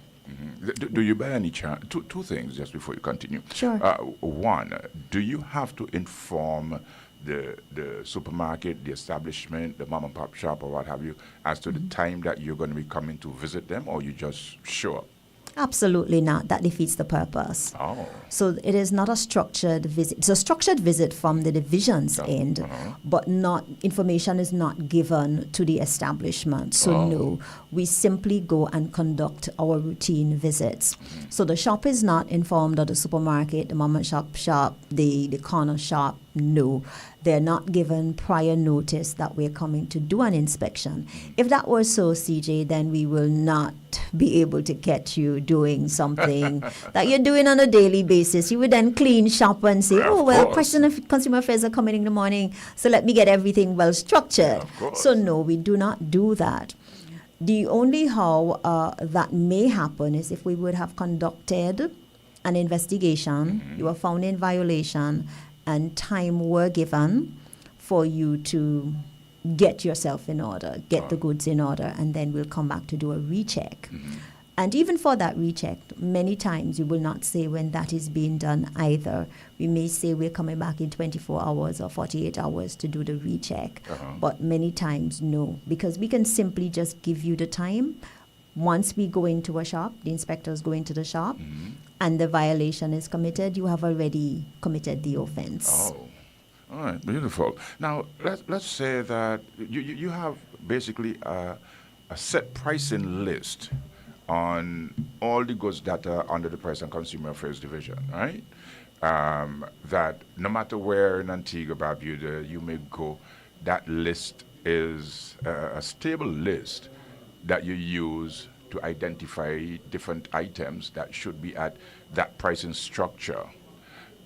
Do you by any chance, two things just before you continue? Sure. One, do you have to inform the supermarket, the establishment, the mom and pop shop, or what have you, as to the time that you're going to be coming to visit them, or you just show up? Absolutely not. That defeats the purpose. Oh. So it is not a structured visit. It's a structured visit from the division's end, but information is not given to the establishment. So no, we simply go and conduct our routine visits. So the shop is not informed of the supermarket, the mom and shop, the corner shop. No, they're not given prior notice that we're coming to do an inspection. If that were so, CJ, then we will not be able to catch you doing something that you're doing on a daily basis. You would then clean shop and say, Consumer Affairs are coming in the morning, so let me get everything well structured. So no, we do not do that. The only how that may happen is if we would have conducted an investigation, you were found in violation, and time were given for you to get yourself in order, get the goods in order, and then we'll come back to do a recheck. And even for that recheck, many times we will not say when that is being done either. We may say we're coming back in 24 hours or 48 hours to do the recheck. But many times, no, because we can simply just give you the time. Once we go into a shop, the inspectors go into the shop, and the violation is committed, you have already committed the offense. Oh, all right, beautiful. Now, let's say that you have basically a set pricing list on all the goods that are under the Price and Consumer Affairs Division, right? That no matter where in Antigua, Barbuda you may go, that list is a stable list that you use to identify different items that should be at that pricing structure.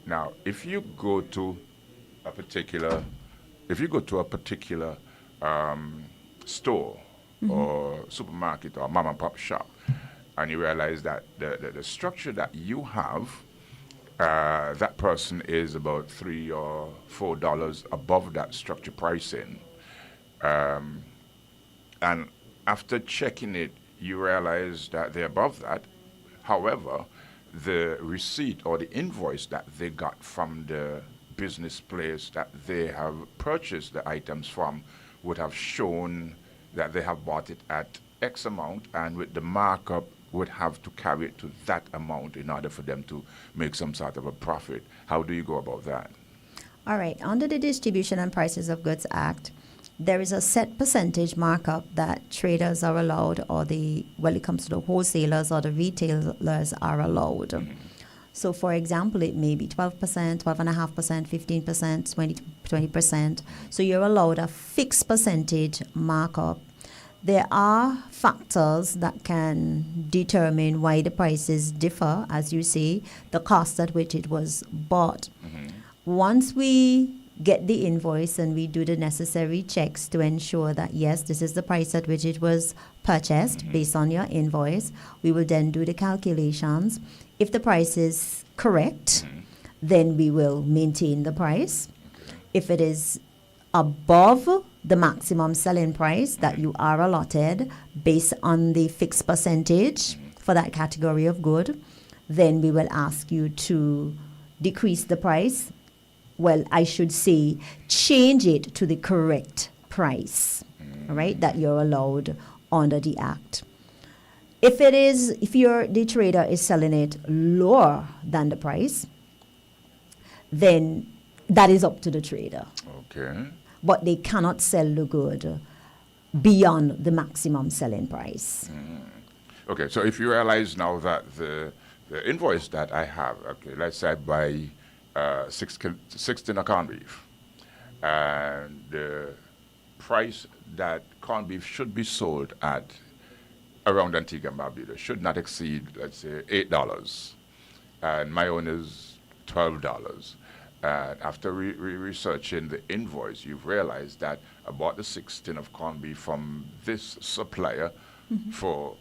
Now, if you go to a particular store or supermarket or mom and pop shop, and you realize that the structure that you have, that person is about $3 or $4 above that structure pricing, and after checking it, you realize that they're above that. However, the receipt or the invoice that they got from the business place that they have purchased the items from would have shown that they have bought it at X amount, and with the markup would have to carry it to that amount in order for them to make some sort of a profit. How do you go about that? All right. Under the Distribution and Prices of Goods Act, there is a set percentage markup that traders are allowed, or when it comes to the wholesalers or the retailers are allowed. So, for example, it may be 12%, 12.5%, 15%, 20%. So you're allowed a fixed percentage markup. There are factors that can determine why the prices differ, as you say, the cost at which it was bought. Once we get the invoice and we do the necessary checks to ensure that, yes, this is the price at which it was purchased based on your invoice, we will then do the calculations. If the price is correct, then we will maintain the price. If it is above the maximum selling price that you are allotted based on the fixed percentage for that category of good, then we will ask you to decrease the price. Well, I should say change it to the correct price, right, that you're allowed under the Act. If the trader is selling it lower than the price, then that is up to the trader. Okay. But they cannot sell the good beyond the maximum selling price. Okay, so if you realize now that the invoice that I have, okay, let's say I buy 16 of corned beef, and the price that corned beef should be sold at around Antigua and Barbuda should not exceed, let's say, $8, and my own is $12. And after researching the invoice, you've realized that I bought the 16 of corned beef from this supplier for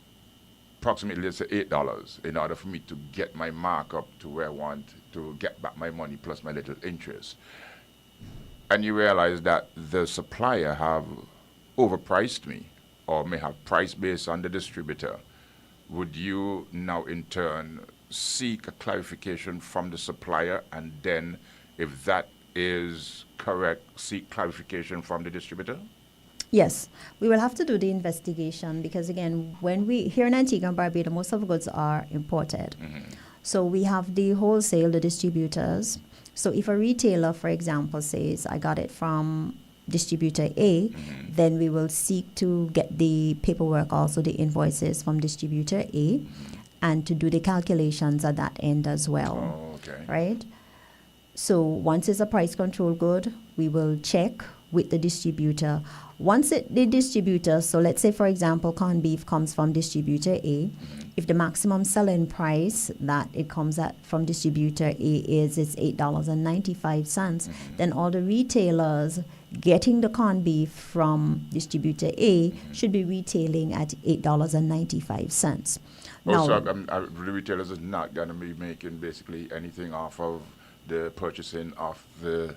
approximately, let's say, $8 in order for me to get my markup to where I want to get back my money plus my little interest. And you realize that the supplier have overpriced me or may have price based on the distributor. Would you now in turn seek a clarification from the supplier, and then if that is correct, seek clarification from the distributor? Yes, we will have to do the investigation because, again, when we here in Antigua and Barbuda, most of the goods are imported. So we have the wholesale, the distributors. So if a retailer, for example, says, I got it from distributor A, then we will seek to get the paperwork, also the invoices from distributor A, and to do the calculations at that end as well. Right? So once it's a price control good, we will check with the distributor. Once the distributor, so let's say, for example, corned beef comes from distributor A, if the maximum selling price that it comes at from distributor A is $8.95, then all the retailers getting the corned beef from distributor A should be retailing at $8.95. Now, so the retailers is not going to be making basically anything off of the purchasing of the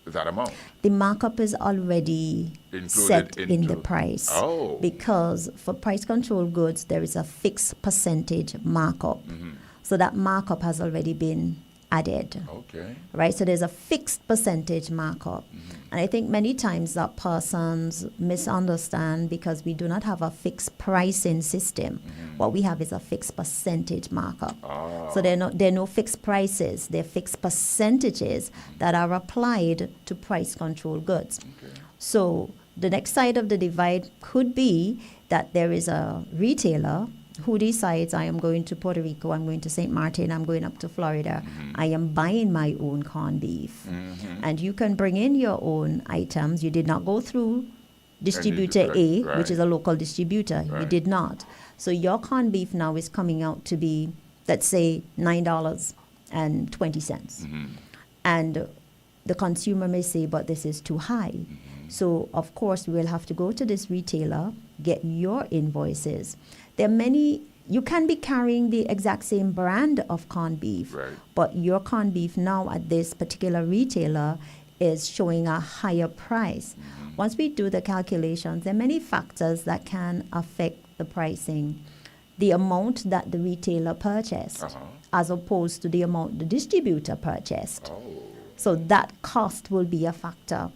that amount? The markup is already set in the price. Oh. Because for price control goods, there is a fixed percentage markup. So that markup has already been added. Okay. Right? So there's a fixed percentage markup. And I think many times that persons misunderstand because we do not have a fixed pricing system. What we have is a fixed percentage markup. So there are no fixed prices. They're fixed percentages that are applied to price control goods. So the next side of the divide could be that there is a retailer who decides, I am going to Puerto Rico, I'm going to St. Martin, I'm going up to Florida, I am buying my own corned beef. And you can bring in your own items. You did not go through distributor A, which is a local distributor. You did not. So your corned beef now is coming out to be, let's say, $9.20. And the consumer may say, but this is too high. So, of course, we will have to go to this retailer, get your invoices. There are many, you can be carrying the exact same brand of corned beef, but your corned beef now at this particular retailer is showing a higher price. Once we do the calculations, there are many factors that can affect the pricing. The amount that the retailer purchased as opposed to the amount the distributor purchased. So that cost will be a factor.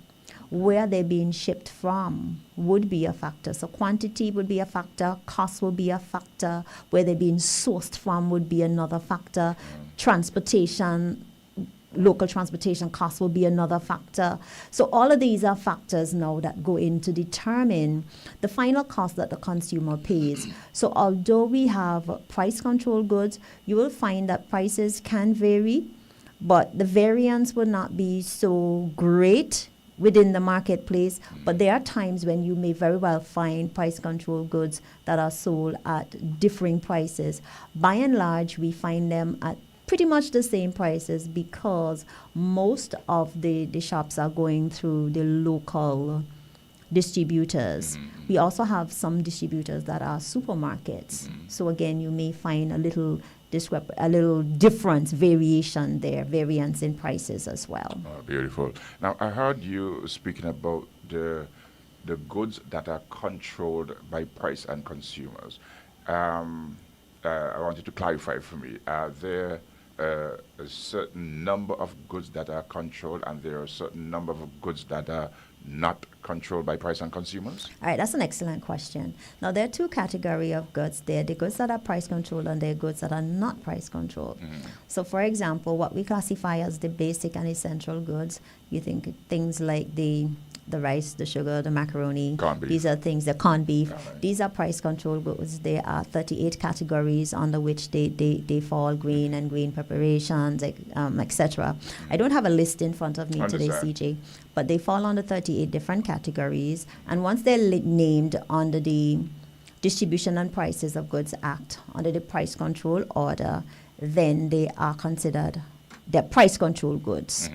Where they're being shipped from would be a factor. So quantity would be a factor, cost will be a factor, where they're being sourced from would be another factor, transportation, local transportation costs will be another factor. So all of these are factors now that go in to determine the final cost that the consumer pays. So although we have price control goods, you will find that prices can vary, but the variance will not be so great within the marketplace, but there are times when you may very well find price control goods that are sold at differing prices. By and large, we find them at pretty much the same prices because most of the shops are going through the local distributors. We also have some distributors that are supermarkets. So again, you may find a little difference, variance in prices as well. Oh, beautiful. Now, I heard you speaking about the goods that are controlled by price and consumers. I want you to clarify for me. Are there a certain number of goods that are controlled and there are a certain number of goods that are not controlled by price and consumers? All right, that's an excellent question. Now, there are two categories of goods. There are the goods that are price controlled and there are goods that are not price controlled. So, for example, what we classify as the basic and essential goods, you think things like the rice, the sugar, the macaroni. These are things, the corned beef. These are price control goods. There are 38 categories under which they fall, grain and grain preparations, etc. I don't have a list in front of me today, CJ, but they fall under 38 different categories. And once they're named under the Distribution and Prices of Goods Act, under the price control order, then they are considered, they're price control goods.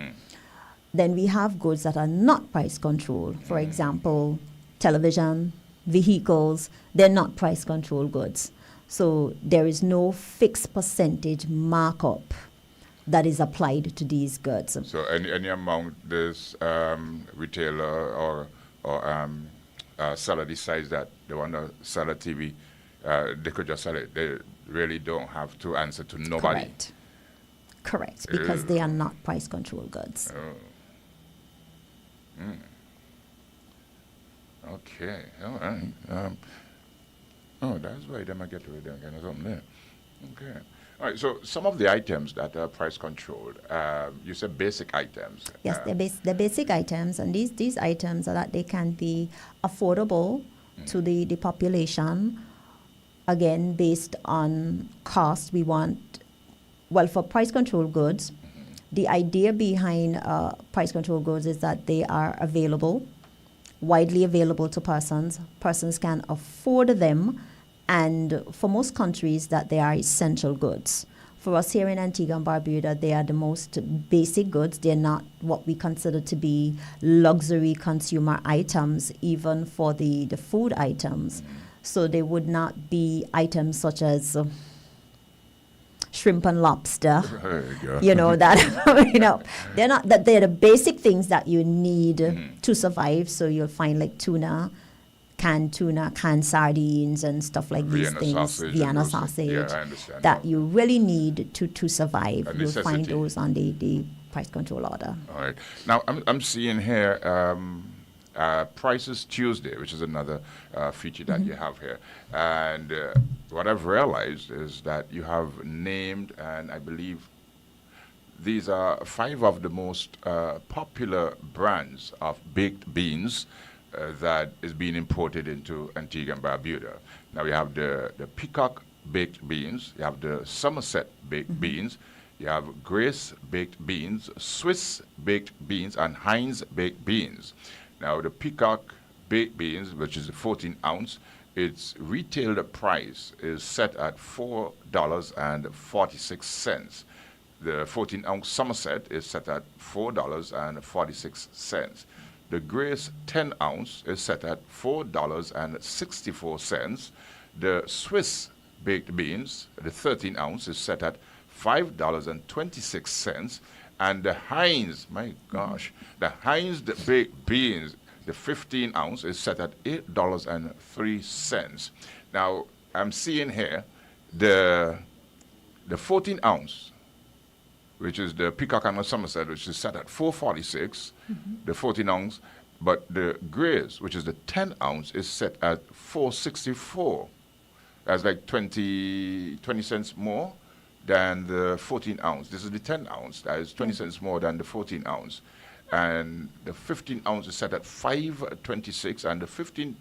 Then we have goods that are not price controlled. For example, television, vehicles, they're not price control goods. So there is no fixed percentage markup that is applied to these goods. So any amount this retailer or seller decides that they want to sell a TV, they could just sell it. They really don't have to answer to nobody. Correct, because they are not price control goods. Okay, all right. That's why them I get rid of them kind of something there. Okay. All right, so some of the items that are price controlled, you said basic items. Yes, they're basic items, and these items are that they can be affordable to the population. Again, based on cost, we want, for price control goods, the idea behind price control goods is that they are available, widely available to persons. Persons can afford them, and for most countries that they are essential goods. For us here in Antigua and Barbuda, they are the most basic goods. They're not what we consider to be luxury consumer items, even for the food items. So they would not be items such as shrimp and lobster. There you go. You know that they're not that they're the basic things that you need to survive. So you'll find like tuna, canned sardines, and stuff like these Vienna things. sausage Vienna and those sausage. things. Yeah, I understand. That you really need to survive. A You'll find necessity. those on the price control order. All right. Now, I'm seeing here Prices Tuesday, which is another feature that you have here. And what I've realized is that you have named, and I believe these are 5 of the most popular brands of baked beans that is being imported into Antigua and Barbuda. Now, we have the Peacock baked beans, you have the Somerset baked beans, you have Grace baked beans, Swiss baked beans, and Heinz baked beans. Now, the Peacock baked beans, which is a 14 ounce, its retail price is set at $4.46. The 14 ounce Somerset is set at $4.46. The Grace 10 ounce is set at $4.64. The Swiss baked beans, the 13 ounce, is set at $5.26. And the Heinz, my gosh, the Heinz baked beans, the 15 ounce, is set at $8.03. Now, I'm seeing here the 14 ounce, which is the Peacock and the Somerset, which is set at $4.46, the 14 ounce, but the Grace, which is the 10 ounce, is set at $4.64. That's like 20 cents more than the 14 ounce. This is the 10 ounce. That is 20 cents more than the 14 ounce. And the 15 ounce is set at $5.26, and the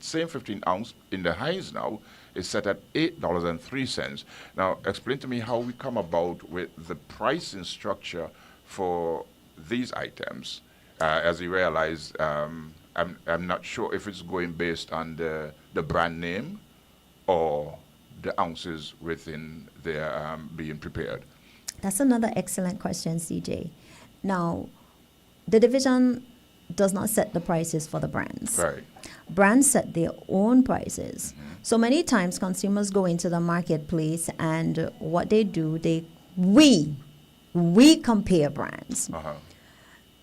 same 15 ounce in the Heinz now is set at $8.03. Now, explain to me how we come about with the pricing structure for these items. As you realize, I'm not sure if it's going based on the brand name or the ounces within their being prepared. That's another excellent question, CJ. Now, the division does not set the prices for the brands. Right. Brands set their own prices. So many times consumers go into the marketplace, and what they do, we compare brands.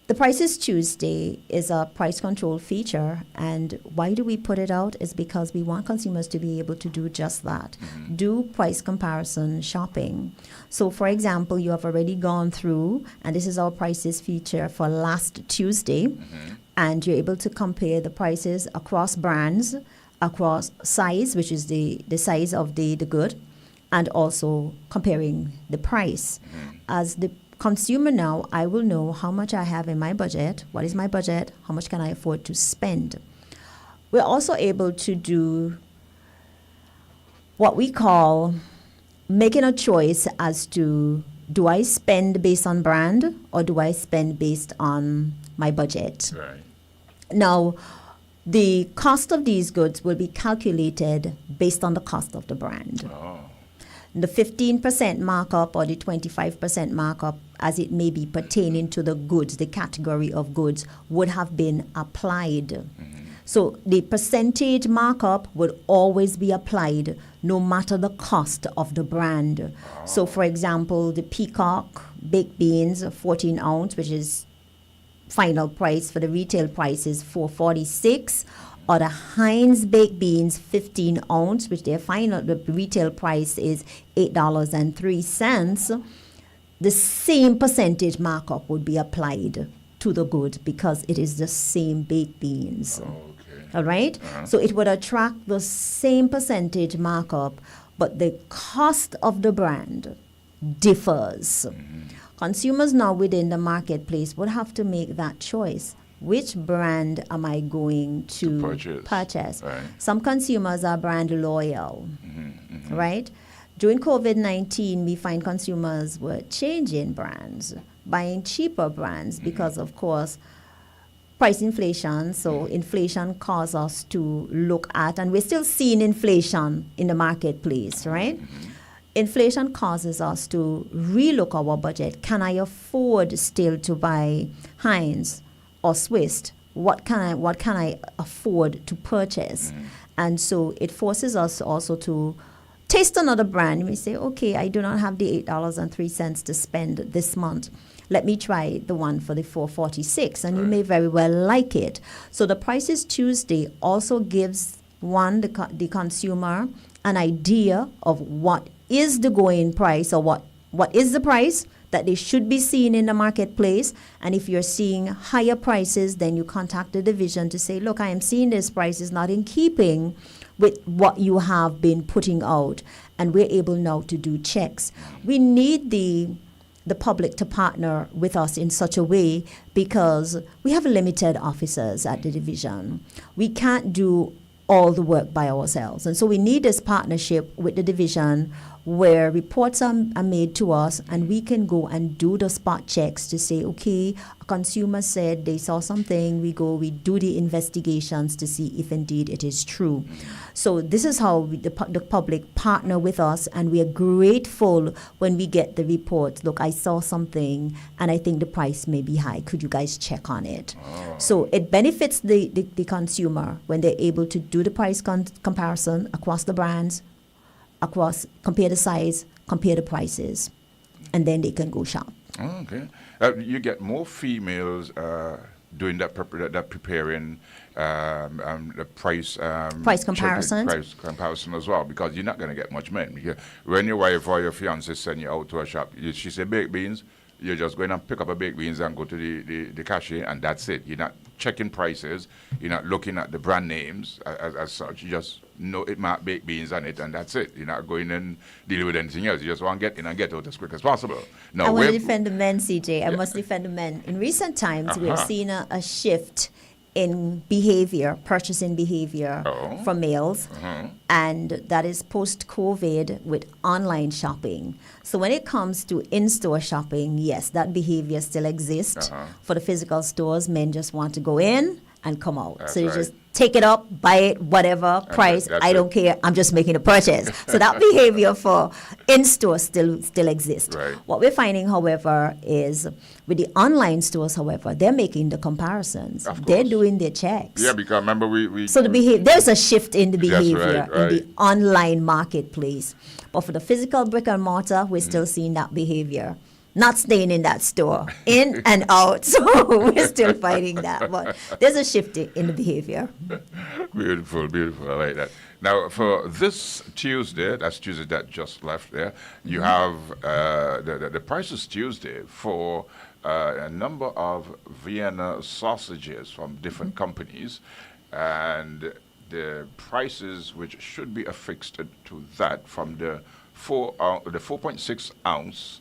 The Prices Tuesday is a price control feature, and why do we put it out? Is because we want consumers to be able to do just that, do price comparison shopping. So, for example, you have already gone through, and this is our prices feature for last Tuesday, and you're able to compare the prices across brands, across size, which is the size of the good, and also comparing the price. As the consumer now, I will know how much I have in my budget, what is my budget, how much can I afford to spend. We're also able to do what we call making a choice as to, do I spend based on brand or do I spend based on my budget? Right. Now, the cost of these goods will be calculated based on the cost of the brand. The 15% markup or the 25% markup, as it may be pertaining to the goods, the category of goods, would have been applied. So the percentage markup would always be applied no matter the cost of the brand. So, for example, the Peacock baked beans, 14 ounce, which is final price for the retail price is $4.46. Or the Heinz baked beans 15 ounce, which the retail price is $8.03. The same percentage markup would be applied to the good because it is the same baked beans. All right? So it would attract the same percentage markup, but the cost of the brand differs. Consumers now within the marketplace would have to make that choice. Which brand am I going to purchase? Right. Some consumers are brand loyal, right? During COVID-19, we find consumers were changing brands, buying cheaper brands because, of course, price inflation. So inflation caused us to look at, and we're still seeing inflation in the marketplace, right? Inflation causes us to relook our budget. Can I afford still to buy Heinz or Swiss? What can I afford to purchase? And so it forces us also to taste another brand. You may say, okay, I do not have the $8.03 to spend this month. Let me try the one for the $4.46, and you may very well like it. So the Prices Tuesday also gives the consumer an idea of what is the going price, or what is the price that they should be seeing in the marketplace. And if you're seeing higher prices, then you contact the division to say, look, I am seeing this price is not in keeping with what you have been putting out, and we're able now to do checks. We need the public to partner with us in such a way, because we have limited officers at the division. We can't do all the work by ourselves. And so we need this partnership with the division, where reports are made to us, and we can go and do the spot checks to say, okay, a consumer said they saw something. We do the investigations to see if indeed it is true. So this is how the public partner with us, and we are grateful when we get the report. Look, I saw something, and I think the price may be high. Could you guys check on it? So it benefits the consumer when they're able to do the price comparison across the brands, compare the size, compare the prices, and then they can go shop. Okay. You get more females doing that preparing the price comparison. Price comparison as well, because you're not going to get much men. When your wife or your fiance send you out to a shop, she say baked beans, you're just going to pick up a baked beans and go to the cashier, and that's it. You're not checking prices. You're not looking at the brand names as such. You just know it might baked beans on it, and that's it. You're not going and dealing with anything else. You just want to get in and get out as quick as possible. Now, I want to defend the men, CJ. I must defend the men. In recent times, we have seen a shift in purchasing behavior for males, and that is post-COVID with online shopping. So when it comes to in-store shopping, yes, that behavior still exists. For the physical stores, men just want to go in and come out. That's so you right. just take it up, buy it, whatever price. I don't care. I'm just making a purchase. So that behavior for in-store still exists. Right. What we're finding, however, is with the online stores, however, they're making the comparisons. They're doing their checks. Yeah, because remember we So there's a shift in the behavior right. in the online marketplace. But for the physical brick and mortar, we're still seeing that behavior. Not staying in that store, in and out. So we're still fighting that. But there's a shift in the behavior. Beautiful, beautiful. I like that. Now, for this Tuesday, that's Tuesday that just left there, you have the Prices Tuesday for a number of Vienna sausages from different companies, and the prices which should be affixed to that from the 4.6 ounce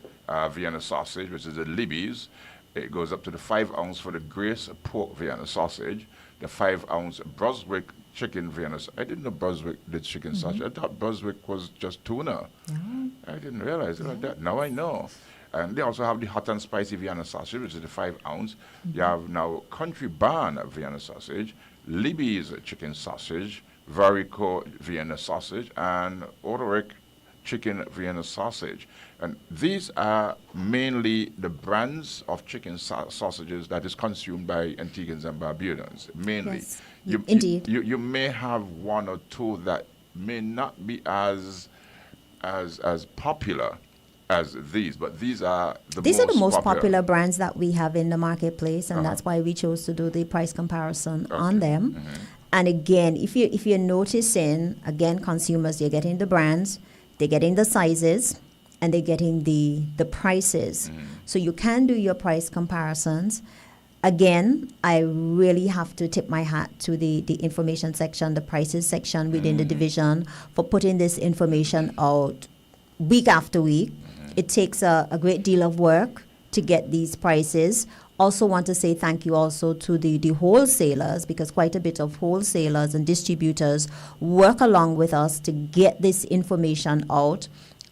Vienna sausage, which is the Libby's. It goes up to the 5 ounce for the Grace pork Vienna sausage, the 5 ounce Brunswick chicken Vienna. I didn't know Brunswick did chicken sausage. I thought Brunswick was just tuna. I didn't realize it like that. Now I know. And they also have the hot and spicy Vienna sausage, which is the 5 ounce. You have now Country Barn Vienna sausage, Libby's chicken sausage, Varico Vienna sausage, and Odoric chicken Vienna sausage. And these are mainly the brands of chicken sausages that is consumed by Antiguans and Barbudans, mainly. Yes, indeed. You may have one or two that may not be as popular as these, but these are the most popular brands that we have in the marketplace, and that's why we chose to do the price comparison on them. And again, if you're noticing, again, consumers, they're getting the brands, they're getting the sizes, and they're getting the prices. So you can do your price comparisons. Again, I really have to tip my hat to the information section, the prices section within the division for putting this information out week after week. It takes a great deal of work to get these prices. Also want to say thank you also to the wholesalers, because quite a bit of wholesalers and distributors work along with us to get this information out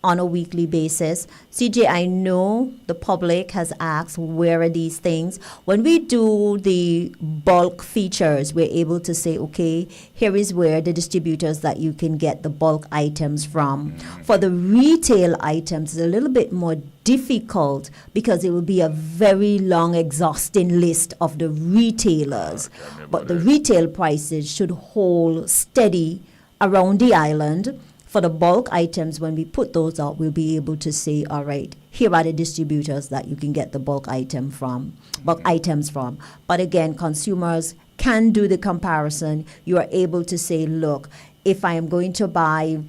on a weekly basis. CJ, I know the public has asked, where are these things? When we do the bulk features, we're able to say, okay, here is where the distributors that you can get the bulk items from. For the retail items, it's a little bit more difficult because it will be a very long, exhausting list of the retailers. But the retail prices should hold steady around the island For the bulk items, when we put those out, we'll be able to say, all right, here are the distributors that you can get the bulk items from. But again, consumers can do the comparison. You are able to say, look, if I am going to buy,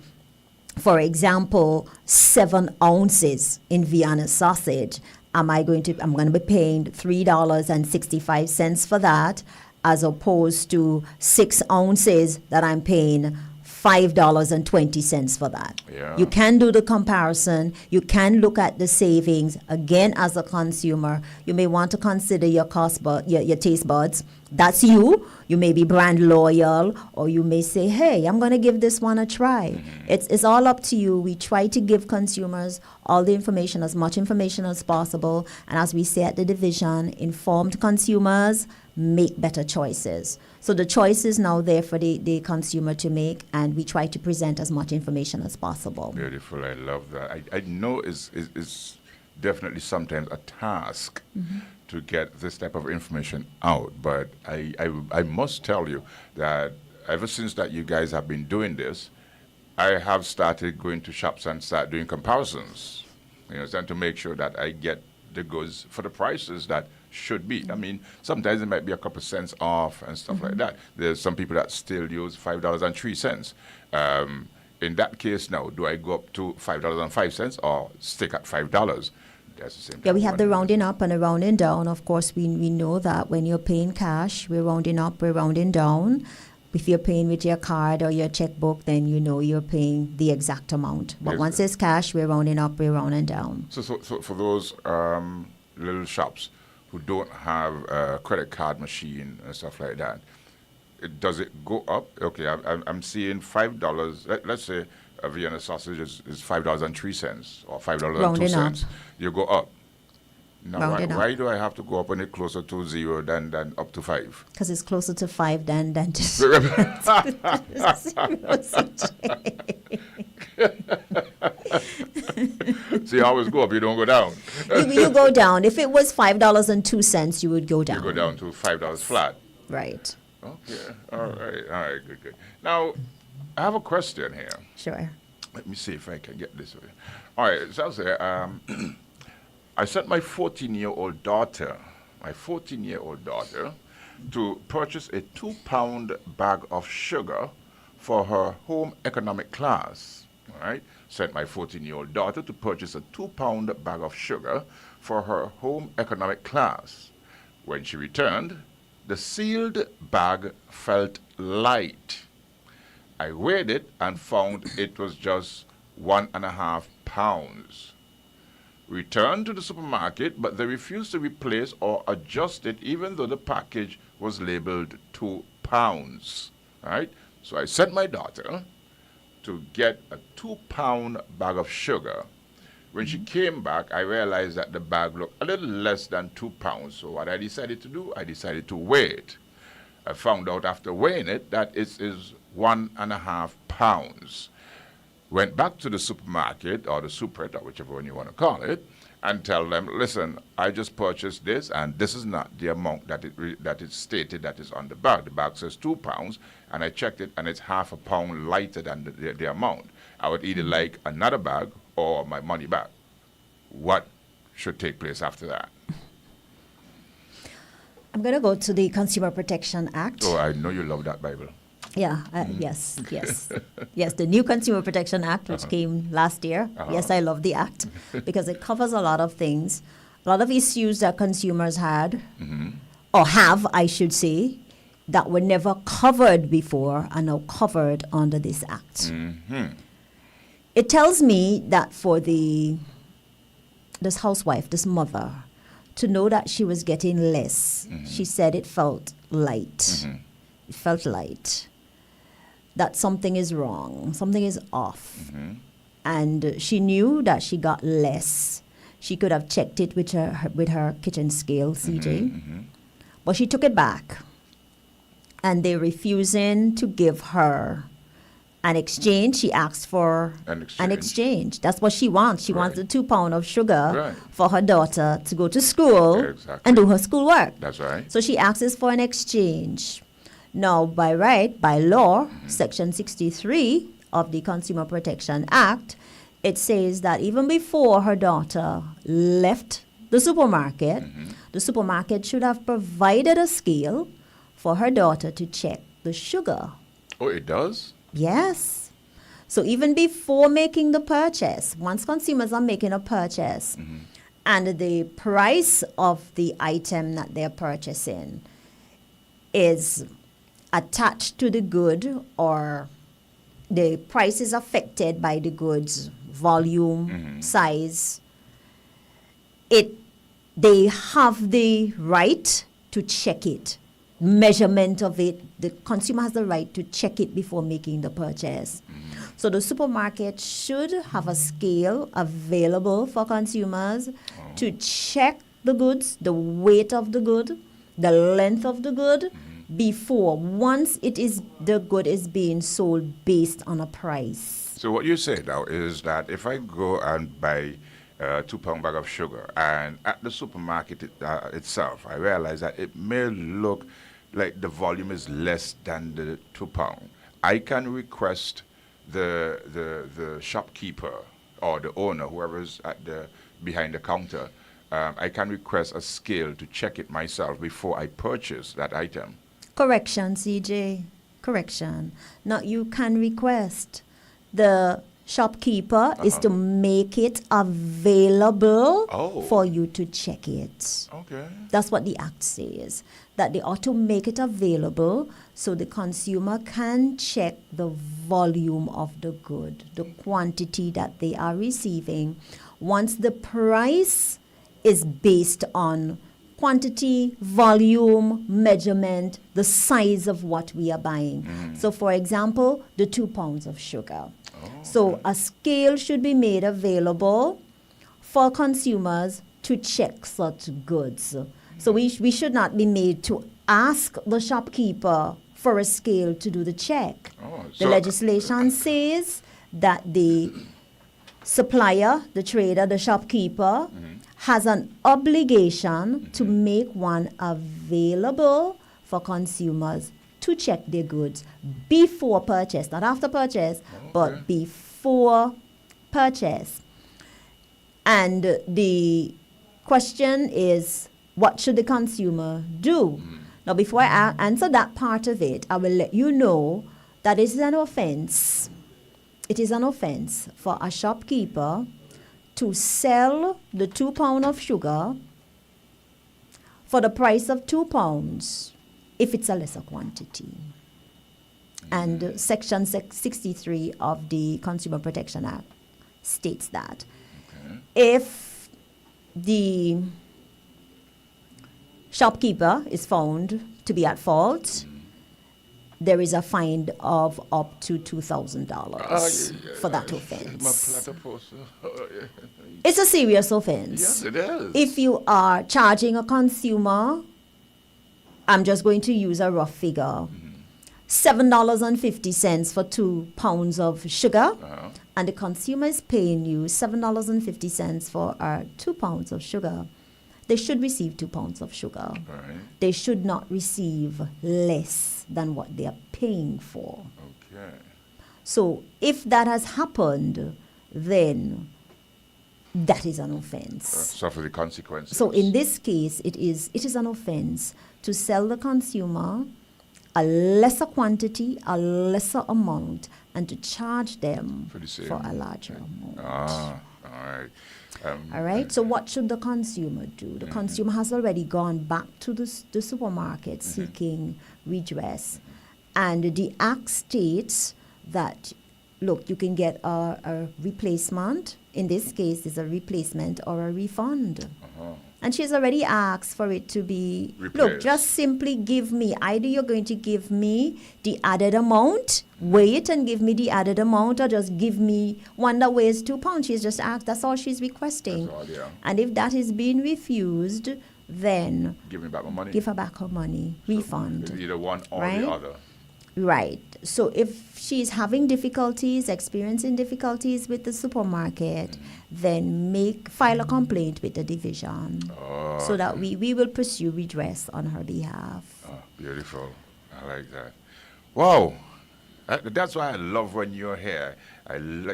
for example, 7 ounces in Vienna sausage, I'm going to be paying $3.65 for that, as opposed to 6 ounces that I'm paying $5.20 for that. Yeah. You can do the comparison. You can look at the savings. Again, as a consumer, you may want to consider your your taste buds. That's you. You may be brand loyal, or you may say, hey, I'm going to give this one a try. It's all up to you. We try to give consumers all the information, as much information as possible. And as we say at the division, informed consumers make better choices. So the choice is now there for the consumer to make, and we try to present as much information as possible. Beautiful. I love that. I know it's definitely sometimes a task to get this type of information out, but I must tell you that ever since that you guys have been doing this, I have started going to shops and start doing comparisons, and to make sure that I get the goods for the prices that should be. I mean, sometimes it might be a couple cents off and stuff like that. There's some people that still use $5.03. In that case now, do I go up to $5.05 or stick at $5? That's the same. Yeah, we have the rounding up and the rounding down. Of course, we know that when you're paying cash, we're rounding up, we're rounding down. If you're paying with your card or your checkbook, then you know you're paying the exact amount. But once it's cash, we're rounding up, we're rounding down. So for those little shops who don't have a credit card machine and stuff like that, does it go up? Okay, I'm seeing $5. Let's say a Vienna sausage is $5.03 or $5.02. You go up. Now, why do I have to go up when it's closer to 0 than up to 5? Because it's closer to 5 than to 0. So you always go up, you don't go down. You go down. If it was $5.02, you would go down. You go down to $5 flat. Right. Okay. All right. Good. Now, I have a question here. Sure. Let me see if I can get this way. All right. So I'll say, I sent my 14-year-old daughter, to purchase a 2-pound bag of sugar for her home economic class. All right. Sent my 14-year-old daughter to purchase a 2-pound bag of sugar for her home economic class. When she returned, the sealed bag felt light. I weighed it and found it was just 1.5 pounds. Returned to the supermarket, but they refused to replace or adjust it, even though the package was labeled 2 pounds. All right? So I sent my daughter to get a 2-pound bag of sugar. When she came back, I realized that the bag looked a little less than 2 pounds. So what I decided to do, I decided to weigh it. I found out after weighing it that it is 1.5 pounds. Went back to the supermarket, or the superette, or whichever one you want to call it, and tell them, listen, I just purchased this, and this is not the amount that it stated that is on the bag. The bag says 2 pounds, and I checked it, and it's ½ pound lighter than the amount. I would either like another bag or my money back. What should take place after that? I'm going to go to the Consumer Protection Act. Oh, I know you love that Bible. Yeah, yes. Yes, the new Consumer Protection Act, which came last year. Yes, I love the act because it covers a lot of things, a lot of issues that consumers had, or have, I should say, that were never covered before are now covered under this act. It tells me that for this housewife, this mother, to know that she was getting less, she said it felt light. It felt light. That something is wrong, something is off. And she knew that she got less. She could have checked it with her kitchen scale, CJ. But she took it back. And they're refusing to give her an exchange. She asked for an exchange. That's what she wants. She wants the 2 pounds of sugar for her daughter to go to school and do her schoolwork. That's right. So she asks for an exchange. Now, by law, Section 63 of the Consumer Protection Act, it says that even before her daughter left the supermarket should have provided a scale for her daughter to check the sugar. Oh, it does? Yes. So even before making the purchase, once consumers are making a purchase and the price of the item that they're purchasing is attached to the good, or the price is affected by the goods volume, size, they have the right to check it. Measurement of it, the consumer has the right to check it before making the purchase. So the supermarket should have a scale available for consumers to check the goods, the weight of the good, the length of the good, before, once the good is being sold based on a price. So what you say now is that if I go and buy a 2 pound bag of sugar, and at the supermarket itself, I realize that it may look like the volume is less than the 2 pound, I can request the shopkeeper or the owner, whoever's behind the counter, I can request a scale to check it myself before I purchase that item. Correction, CJ. Correction. Now, you can request. The shopkeeper is to make it available for you to check it. Okay. That's what the Act says, that they ought to make it available so the consumer can check the volume of the good, the quantity that they are receiving. Once the price is based on quantity, volume, measurement, the size of what we are buying. So, for example, the 2 pounds of sugar. So a scale should be made available for consumers to check such goods. So we should not be made to ask the shopkeeper for a scale to do the check. The legislation says that the supplier, the trader, the shopkeeper has an obligation to make one available for consumers to check their goods before purchase, not after purchase, but before purchase. And the question is, what should the consumer do? Now, before I answer that part of it, I will let you know that it is an offense. It is an offense for a shopkeeper to sell the 2 pound of sugar for the price of 2 pounds if it's a lesser quantity. And Section 63 of the Consumer Protection Act states that if the shopkeeper is found to be at fault, there is a fine of up to $2,000 for that offense. It's a serious offense. Yes, it is. If you are charging a consumer, I'm just going to use a rough figure, $7.50 for 2 pounds of sugar, and the consumer is paying you $7.50 for 2 pounds of sugar, they should receive 2 pounds of sugar. Right. They should not receive less than what they are paying for. Okay. So if that has happened, then that is an offense. Suffer the consequences. So in this case, it is an offense to sell the consumer a lesser quantity, a lesser amount, and to charge them for a larger amount. All right. All right. So what should the consumer do? The consumer has already gone back to the supermarket seeking redress, and the Act states that, look, you can get a replacement. In this case, it's a replacement or a refund. And she's already asked for it to be, look, just simply give me, either you're going to give me the added amount, weigh it and give me the added amount, or just give me one that weighs 2 pounds. She's just asked, that's all she's requesting. That's all, yeah. And if that is being refused, then give me back my money. Give her back her money, refund. It's either one or right? the other. Right. So if she's having difficulties, experiencing difficulties with the supermarket, then file a complaint with the division so that we will pursue redress on her behalf. Oh, beautiful. I like that. Wow. That's why I love when you're here.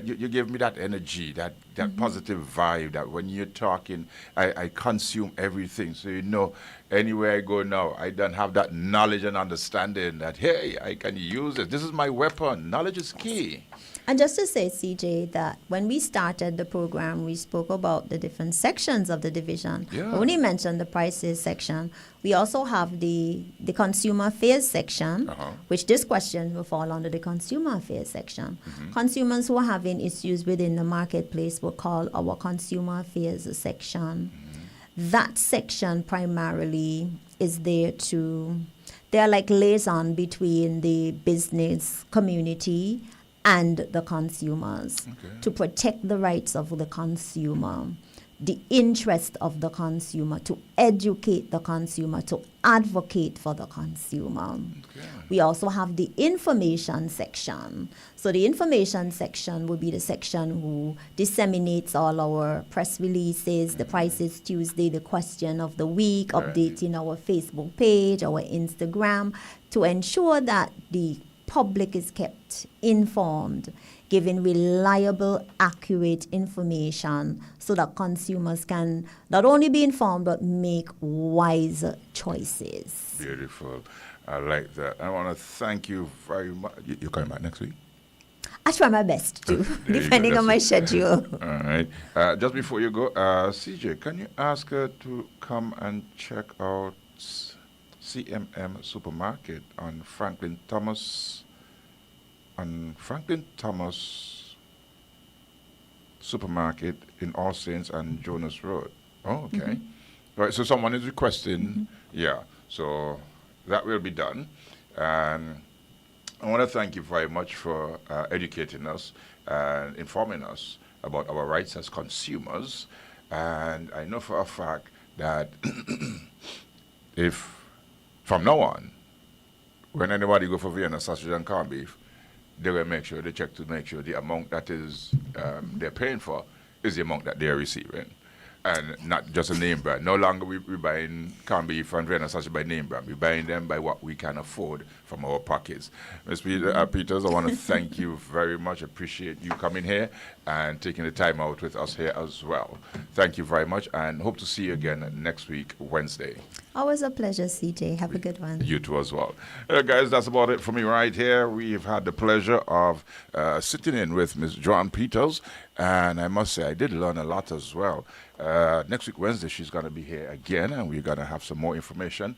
You give me that energy, that positive vibe. That when you're talking, I consume everything. So anywhere I go now, I don't have that knowledge and understanding that hey, I can use it. This is my weapon. Knowledge is key. And just to say, CJ, that when we started the program, we spoke about the different sections of the division. Yeah. When you mentioned the prices section, we also have the consumer affairs section, which this question will fall under the consumer affairs section. Consumers who are having issues within the marketplace will call our consumer affairs section. That section primarily is there they're like liaison between the business community and the consumers to protect the rights of the consumer, the interest of the consumer, to educate the consumer, to advocate for the consumer. We also have the information section. So the information section will be the section who disseminates all our press releases, the Prices Tuesday, the question of the week, updating our Facebook page, our Instagram, to ensure that the public is kept informed, giving reliable, accurate information so that consumers can not only be informed but make wise choices. Beautiful. I like that. I want to thank you very much. You're coming back next week? I try my best to, depending on my schedule. All right. Just before you go, CJ, can you ask her to come and check out CMM Supermarket on Franklin Thomas Supermarket in All Saints and Jonas Road. Oh, okay. All right, so someone is requesting, so that will be done. And I want to thank you very much for educating us and informing us about our rights as consumers. And I know for a fact that if from now on, when anybody go for Vienna sausage and corned beef, they will they check to make sure the amount that is they're paying for is the amount that they're receiving. And not just a name brand. No longer we buying corned beef and Vienna sausage by name brand. We're buying them by what we can afford from our pockets. Ms. Peters, I want to thank you very much. Appreciate you coming here and taking the time out with us here as well. Thank you very much, and hope to see you again next week, Wednesday. Always a pleasure, CJ. Have a good one. You too as well. Guys, that's about it for me right here. We've had the pleasure of sitting in with Ms. Joanne Peters, and I must say I did learn a lot as well. Next week, Wednesday, she's going to be here again, and we're going to have some more information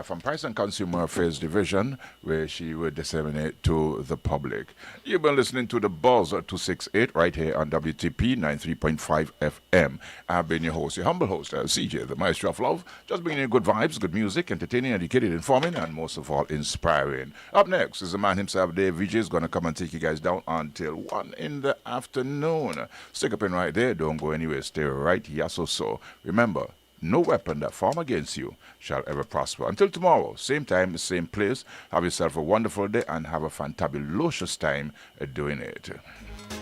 from Price and Consumer Affairs Division, where she will disseminate to the public. You've been listening to The Buzz 268 right here on WTP 93.5 FM. I've been your host, your humble host, CJ, the Maestro of Love, just bringing you good vibes, good music, entertaining, educated, informing, and most of all, inspiring. Up next is the man himself, Dave VJ, is going to come and take you guys down until 1 in the afternoon. Stick up in right there. Don't go anywhere. Stay right here. So. Remember, no weapon that form against you shall ever prosper. Until tomorrow, same time, same place. Have yourself a wonderful day and have a fantabulous time doing it.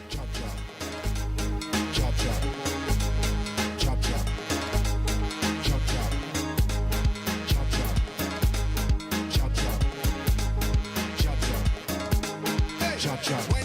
Chop, chop.